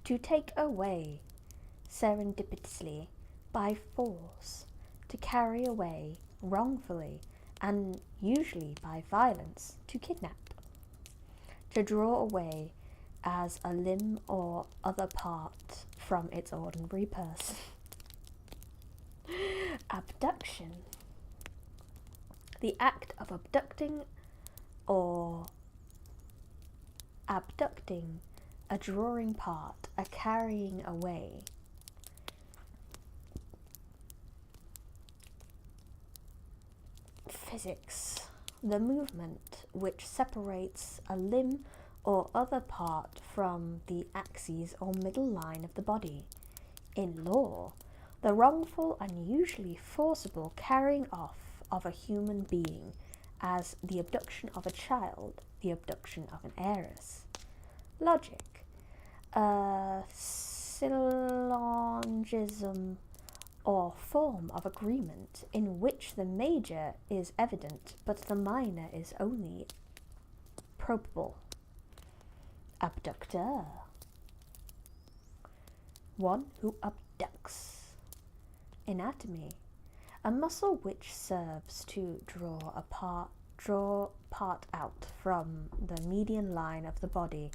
To take away serendipitously by force. To carry away wrongfully and usually by violence. To kidnap. To draw away as a limb or other part from its ordinary person. Abduction. The act of abducting or abducting, a drawing part, a carrying away. Physics. The movement which separates a limb or other part from the axis or middle line of the body. In law, the wrongful and usually forcible carrying off of a human being, as the abduction of a child, the abduction of an heiress. Logic. A syllogism or form of agreement in which the major is evident but the minor is only probable. Abductor. One who abducts. Anatomy. A muscle which serves to draw part out from the median line of the body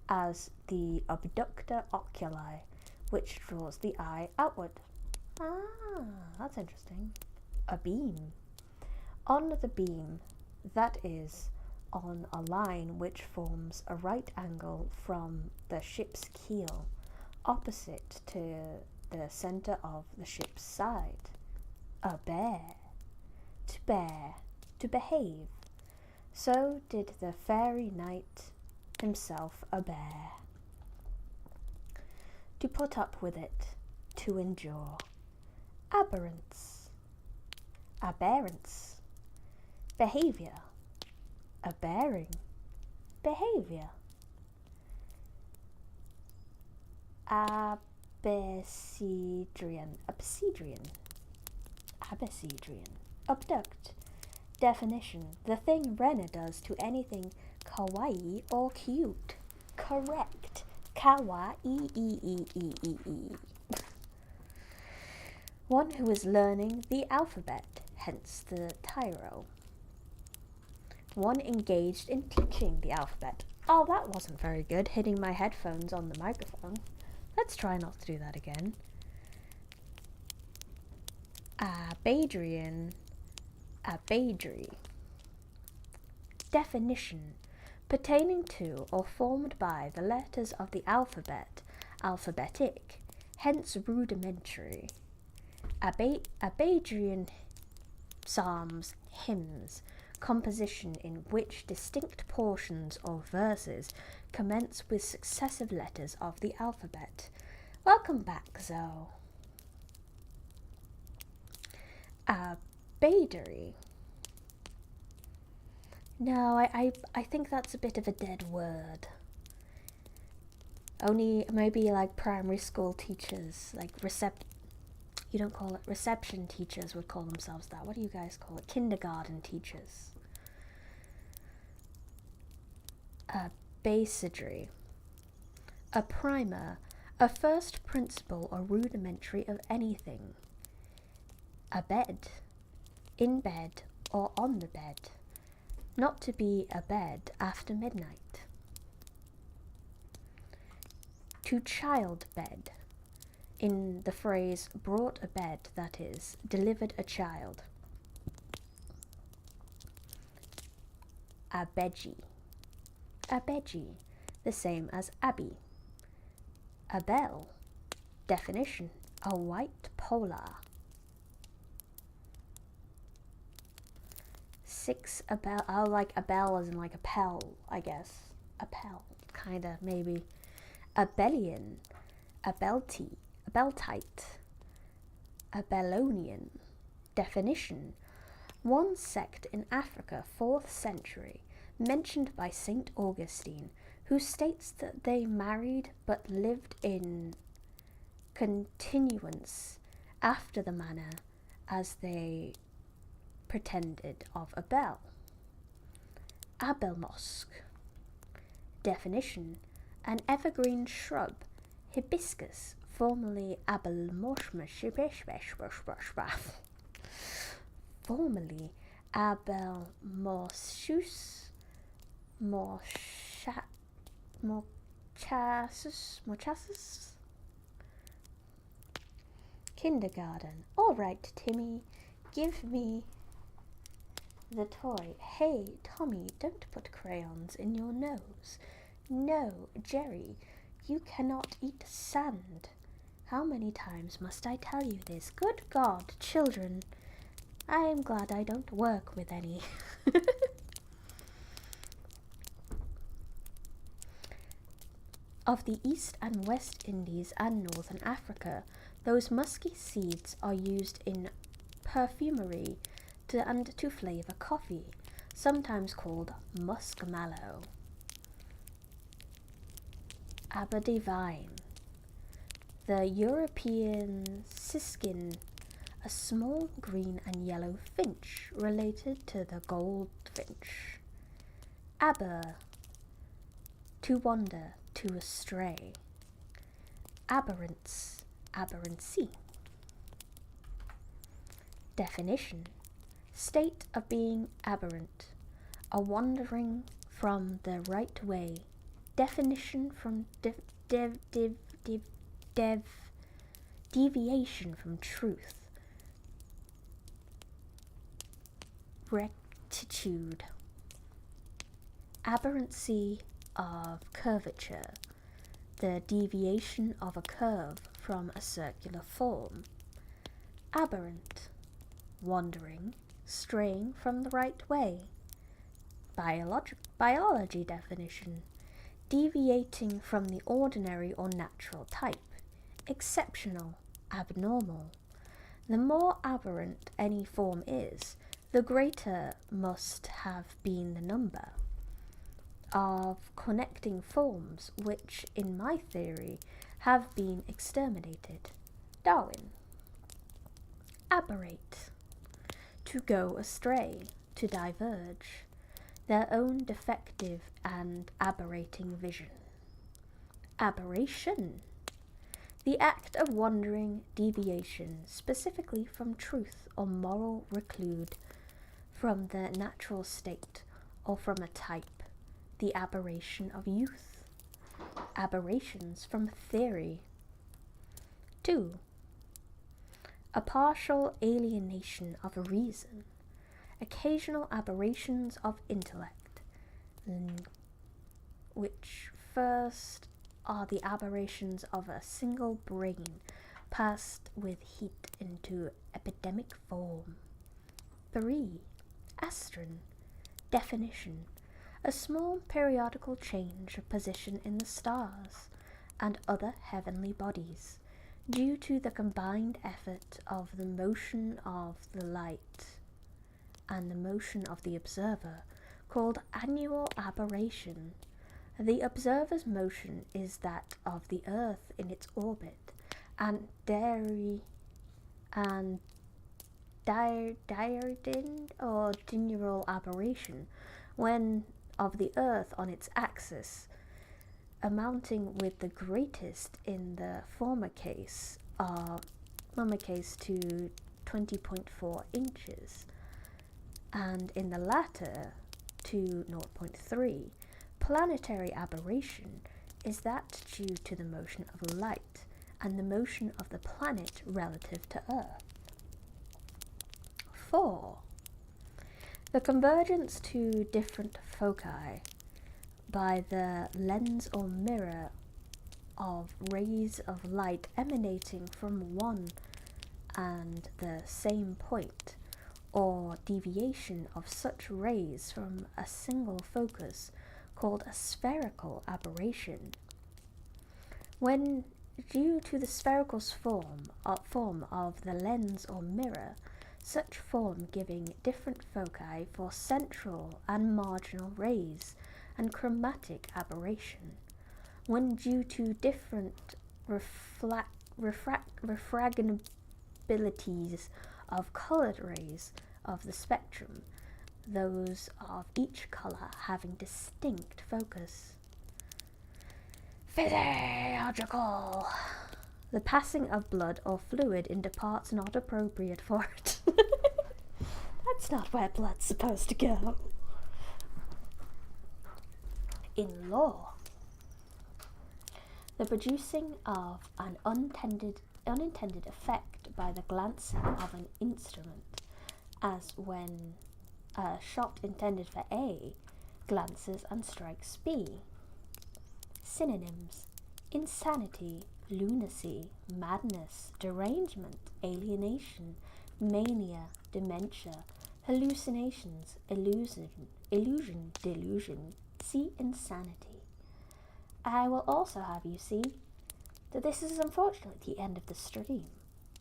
as the abductor oculi, which draws the eye outward. Ah, that's interesting. A beam. On the beam, that is, on a line which forms a right angle from the ship's keel, opposite to the centre of the ship's side. A bear. To bear. To behave. So did the fairy knight himself a bear. To put up with it. To endure. Aberrance. Aberrance. Behaviour. A bearing. Behaviour. Abecedrian. Abecedrian. Abecedrian. Abduct. Definition. The thing Renna does to anything kawaii or cute. Correct. Kawaii. One who is learning the alphabet, hence the tyro. One engaged in teaching the alphabet. Oh, that wasn't very good, hitting my headphones on the microphone. Let's try not to do that again. Abadrian. Abadry. Definition. Pertaining to or formed by the letters of the alphabet, alphabetic, hence rudimentary. Abadrian psalms, hymns, composition in which distinct portions or verses commence with successive letters of the alphabet. Welcome back, Zoe. Abadery. No, I think that's a bit of a dead word. Only maybe like primary school teachers, like you don't call it reception teachers would call themselves that. What do you guys call it? Kindergarten teachers. A basidry. A primer, a first principle or rudimentary of anything. A bed, in bed or on the bed. Not to be abed after midnight. To child bed. In the phrase brought a bed, that is, delivered a child. Abeji. Abeji, the same as Abbey. A bell. Definition, a white polar. 6, a bell. Oh, like a bell as in like a pell, I guess. A pell, kinda, maybe. A bellion. A belty. A beltite. A Bellonian. Definition, one sect in Africa, 4th century, mentioned by St. Augustine, who states that they married but lived in continuance after the manner as they pretended of a bell. Abelmosk. Definition, an evergreen shrub, hibiscus, formerly formerly Abelmoschus, Mochassus. Kindergarten. All right, Timmy, give me the toy. Hey, Tommy, don't put crayons in your nose. No, Jerry, you cannot eat sand. How many times must I tell you this? Good God, children, I am glad I don't work with any. Of the East and West Indies and Northern Africa, those musky seeds are used in perfumery and to flavour coffee, sometimes called muskmallow. Aberdivine. The European siskin, a small green and yellow finch related to the goldfinch. Aber, to wander, to astray. Aberrance, aberrancy. Definition, state of being aberrant, a wandering from the right way, Definition from deviation from truth. Rectitude. Aberrancy of curvature. The deviation of a curve from a circular form. Aberrant. Wandering, straying from the right way. Biology definition. Deviating from the ordinary or natural type. Exceptional, abnormal. The more aberrant any form is, the greater must have been the number of connecting forms which, in my theory, have been exterminated. Darwin. Aberrate. To go astray, to diverge. Their own defective and aberrating vision. Aberration. The act of wandering, deviation, specifically from truth or moral reclude, from the natural state or from a type. The aberration of youth. Aberrations from theory. 2. A partial alienation of reason. Occasional aberrations of intellect, which first are the aberrations of a single brain passed with heat into epidemic form. Briony. Astron. Definition. A small periodical change of position in the stars and other heavenly bodies, due to the combined effort of the motion of the light and the motion of the observer, called annual aberration. The observer's motion is that of the Earth in its orbit, and diurnal or diurnal aberration, when of the Earth on its axis, amounting with the greatest in the former case to 20.4 inches, and in the latter to 0.3. Planetary aberration is that due to the motion of light and the motion of the planet relative to Earth. 4. The convergence to different foci by the lens or mirror of rays of light emanating from one and the same point, or deviation of such rays from a single focus, called a spherical aberration. When due to the spherical form of the lens or mirror, such form giving different foci for central and marginal rays, and chromatic aberration. When due to different refractabilities of colored rays of the spectrum, those of each color having distinct focus. Physiological. The passing of blood or fluid into parts not appropriate for it. That's not where blood's supposed to go. In law, the producing of an unintended effect by the glancing of an instrument, as when a shot intended for A glances and strikes B. Synonyms: insanity, lunacy, madness, derangement, alienation, mania, dementia, hallucinations, illusion, delusion. See insanity. I will also have you see that this is unfortunately the end of the stream.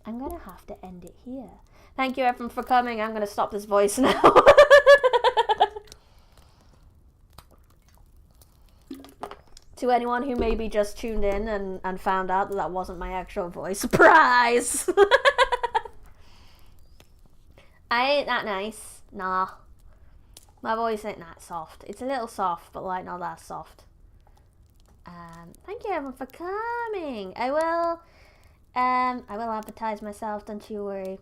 I'm going to have to end it here. Thank you everyone for coming. I'm going to stop this voice now. To anyone who maybe just tuned in and found out that wasn't my actual voice, surprise! I ain't that nice. Nah. My voice ain't that soft. It's a little soft, but like not that soft. Thank you everyone for coming. I will advertise myself, don't you worry.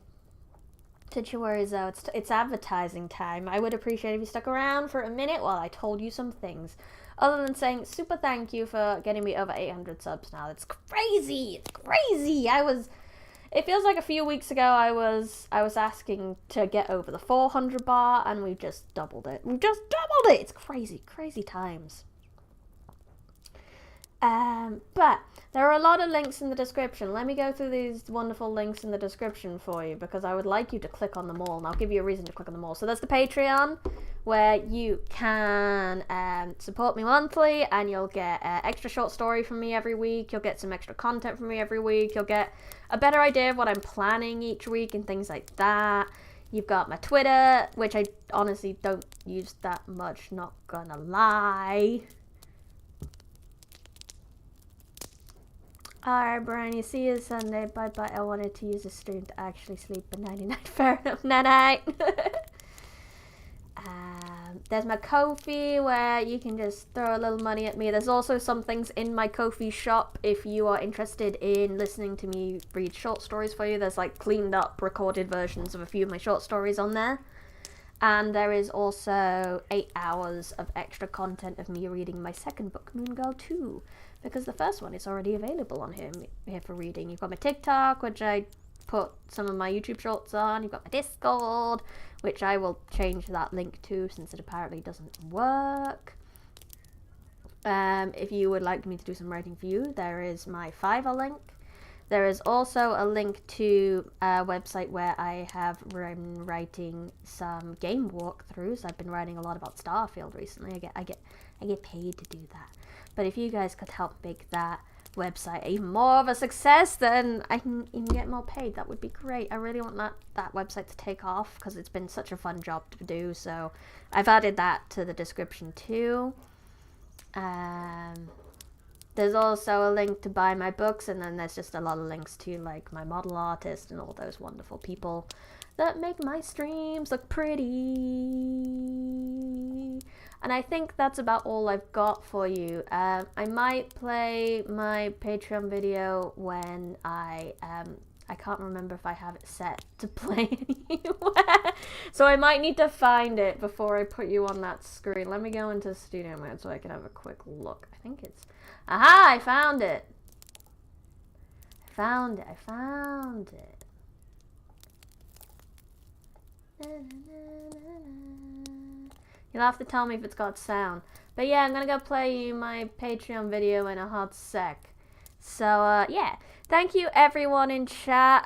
Don't you worry, Zoe. It's advertising time. I would appreciate if you stuck around for a minute while I told you some things. Other than saying super thank you for getting me over 800 subs now. It's crazy. It's crazy. It feels like a few weeks ago I was asking to get over the 400 bar, and we've just doubled it. We've just doubled it. It's crazy, crazy times. But there are a lot of links in the description. Let me go through these wonderful links in the description for you, because I would like you to click on them all, and I'll give you a reason to click on them all. So there's the Patreon, where you can support me monthly, and you'll get extra short story from me every week. You'll get some extra content from me every week. You'll get a better idea of what I'm planning each week and things like that. You've got my Twitter, which I honestly don't use that much, not gonna lie. Alright, Briony, see you Sunday. Bye bye. I wanted to use a stream to actually sleep, but 99. Fair enough. Night night. There's my Kofi, where you can just throw a little money at me. There's also some things in my Kofi shop if you are interested in listening to me read short stories for you. There's like cleaned up recorded versions of a few of my short stories on there. And there is also 8 hours of extra content of me reading my second book, Moon Girl 2. Because the first one is already available on here for reading. You've got my TikTok, which I put some of my YouTube shorts on. You've got my Discord, which I will change that link to since it apparently doesn't work. If you would like me to do some writing for you, there is my Fiverr link. There is also a link to a website where I have been writing some game walkthroughs. I've been writing a lot about Starfield recently. I get paid to do that. But if you guys could help make that website even more of a success, then I can even get more paid. That would be great. I really want that website to take off, because it's been such a fun job to do. So I've added that to the description too. There's also a link to buy my books, and then there's just a lot of links to like my model artist and all those wonderful people that make my streams look pretty. And I think that's about all I've got for you. I might play my Patreon video when I can't remember if I have it set to play anywhere. So I might need to find it before I put you on that screen. Let me go into studio mode so I can have a quick look. I think it's... Aha! I found it! I found it. You'll have to tell me if it's got sound. But yeah, I'm gonna go play you my Patreon video in a hot sec. So, yeah. Thank you everyone in chat.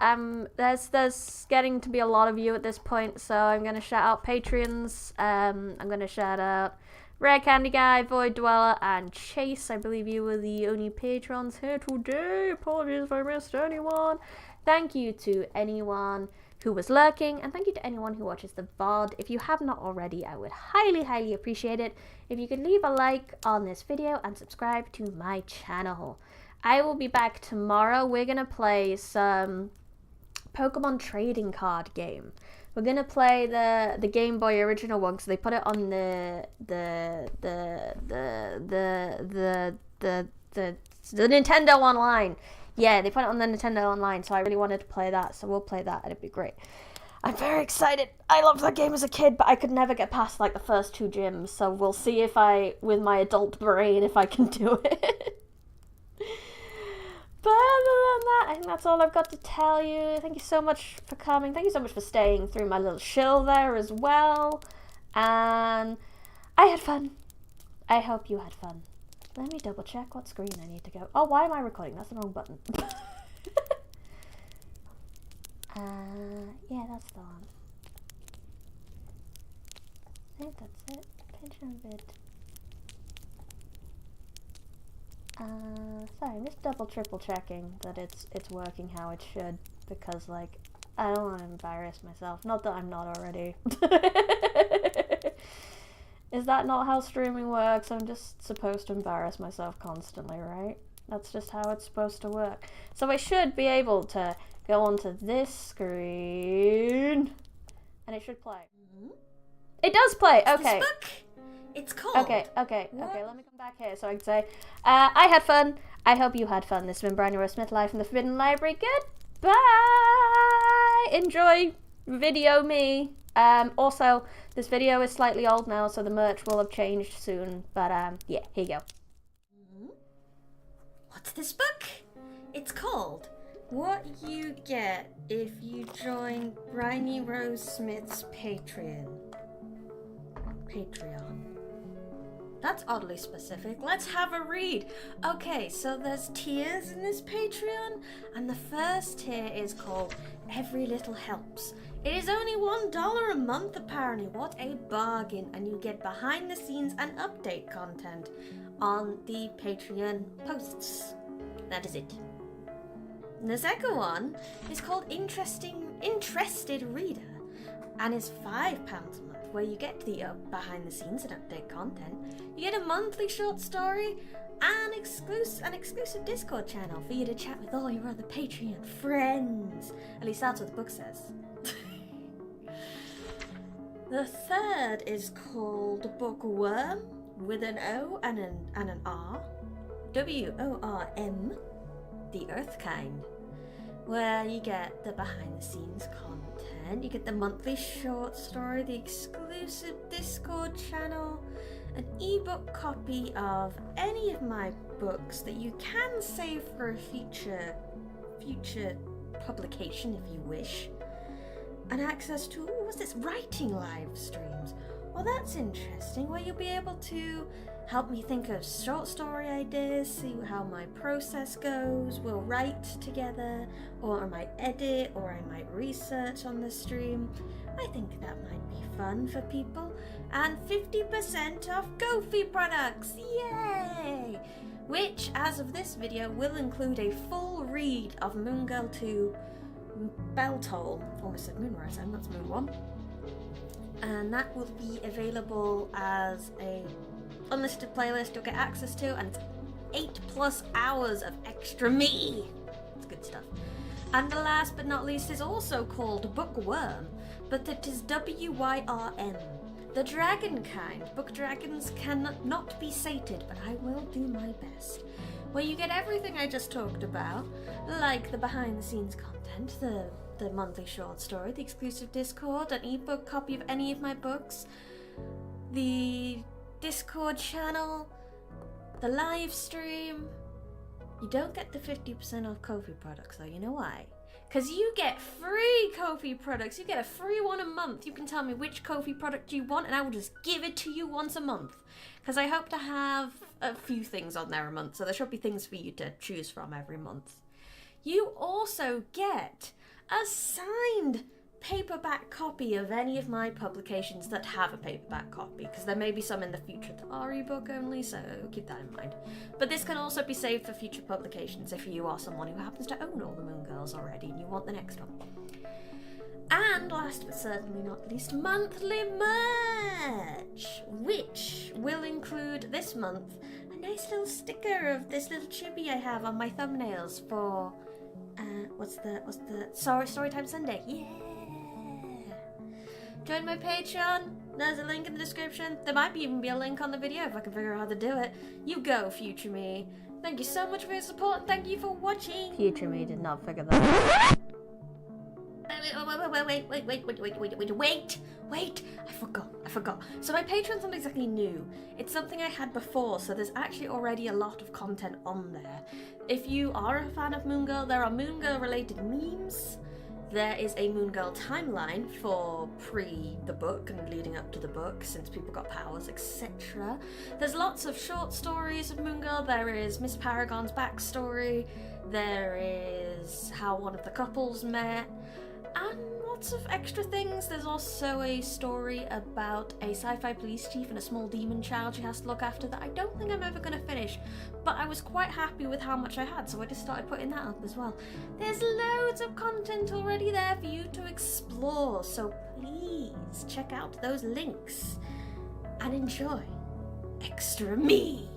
There's getting to be a lot of you at this point, so I'm gonna shout out Patreons. I'm gonna shout out Rare Candy Guy, Void Dweller, and Chase. I believe you were the only patrons here today. Apologies if I missed anyone. Thank you to anyone who was lurking, and thank you to anyone who watches the VOD. If you have not already, I would highly, highly appreciate it if you could leave a like on this video and subscribe to my channel. I will be back tomorrow. We're gonna play some Pokemon trading card game. We're gonna play the Game Boy original one, because they put it on the Nintendo Online. Yeah, they put it on the Nintendo Online, so I really wanted to play that, so we'll play that, and it'd be great. I'm very excited. I loved that game as a kid, but I could never get past, like, the first 2 gyms, so we'll see if with my adult brain, if I can do it. But other than that, I think that's all I've got to tell you. Thank you so much for coming. Thank you so much for staying through my little shill there as well. And I had fun. I hope you had fun. Let me double check what screen I need to go. Oh, why am I recording? That's the wrong button. Yeah, that's the one. I think that's it. Patreon vid. Sorry, I'm just triple checking that it's working how it should, because like I don't want to embarrass myself. Not that I'm not already. Is that not how streaming works? I'm just supposed to embarrass myself constantly, right? That's just how it's supposed to work. So I should be able to go onto this screen and it should play. It does play. Okay. This book, it's called. Okay. Let me come back here so I can say, I had fun. I hope you had fun. This has been Briony Rose Smith live from the Forbidden Library. Goodbye. Enjoy video me. Also, this video is slightly old now, so the merch will have changed soon. But yeah, here you go. What's this book? It's called What You Get If You Join Briony Rose Smith's Patreon. That's oddly specific. Let's have a read. Okay, so there's tiers in this Patreon, and the first tier is called Every Little Helps. It is only $1 a month apparently. What a bargain. And you get behind the scenes and update content on the Patreon posts. That is it. And the second one is called Interested Reader, and is £5 a month, where you get the behind the scenes and update content. You get a monthly short story and an exclusive Discord channel for you to chat with all your other Patreon friends. At least that's what the book says. The third is called Bookworm, with an O and an R. WORM, The Earth Kind, where you get the behind the scenes content, you get the monthly short story, the exclusive Discord channel, an ebook copy of any of my books that you can save for a future publication if you wish, and access to, what's this, writing live streams. Well, that's interesting, where you'll be able to help me think of short story ideas, see how my process goes, we'll write together, or I might edit, or I might research on the stream. I think that might be fun for people. And 50% off Kofi products, yay! Which, as of this video, will include a full read of Moon Girl 2 Bell Toll. Almost said Moonrise, and that's Moon 1. And that will be available as a unlisted playlist you'll get access to, and it's 8+ hours of extra me. It's good stuff. And the last but not least is also called Bookworm, but it is WYRM. The dragon kind. Book dragons cannot be sated, but I will do my best. Where you get everything I just talked about, like the behind the scenes content, the monthly short story, the exclusive Discord, an ebook copy of any of my books, the Discord channel, the live stream. You don't get the 50% off Kofi products though, you know why? Because you get free Kofi products, you get a free one a month. You can tell me which Kofi product you want and I will just give it to you once a month. Because I hope to have a few things on there a month, so there should be things for you to choose from every month. You also get a signed paperback copy of any of my publications that have a paperback copy, because there may be some in the future that are ebook only, so keep that in mind. But this can also be saved for future publications if you are someone who happens to own all the Moon Girls already and you want the next one. And last but certainly not least, monthly merch, which will include this month a nice little sticker of this little chibi I have on my thumbnails for what's the Storytime Sunday. Yeah. Join my Patreon. There's a link in the description. There might even be a link on the video if I can figure out how to do it. You go, future me. Thank you so much for your support and thank you for watching. Future me did not figure that out. Wait, I forgot. So my Patreon's not exactly new. It's something I had before, so there's actually already a lot of content on there. If you are a fan of Moon Girl, there are Moon Girl related memes. There is a Moon Girl timeline for pre the book and leading up to the book, since people got powers, etc. There's lots of short stories of Moon Girl. There is Miss Paragon's backstory. There is how one of the couples met. And lots of extra things. There's also a story about a sci-fi police chief and a small demon child she has to look after that I don't think I'm ever going to finish, but I was quite happy with how much I had, so I just started putting that up as well. There's loads of content already there for you to explore, so please check out those links and enjoy extra me.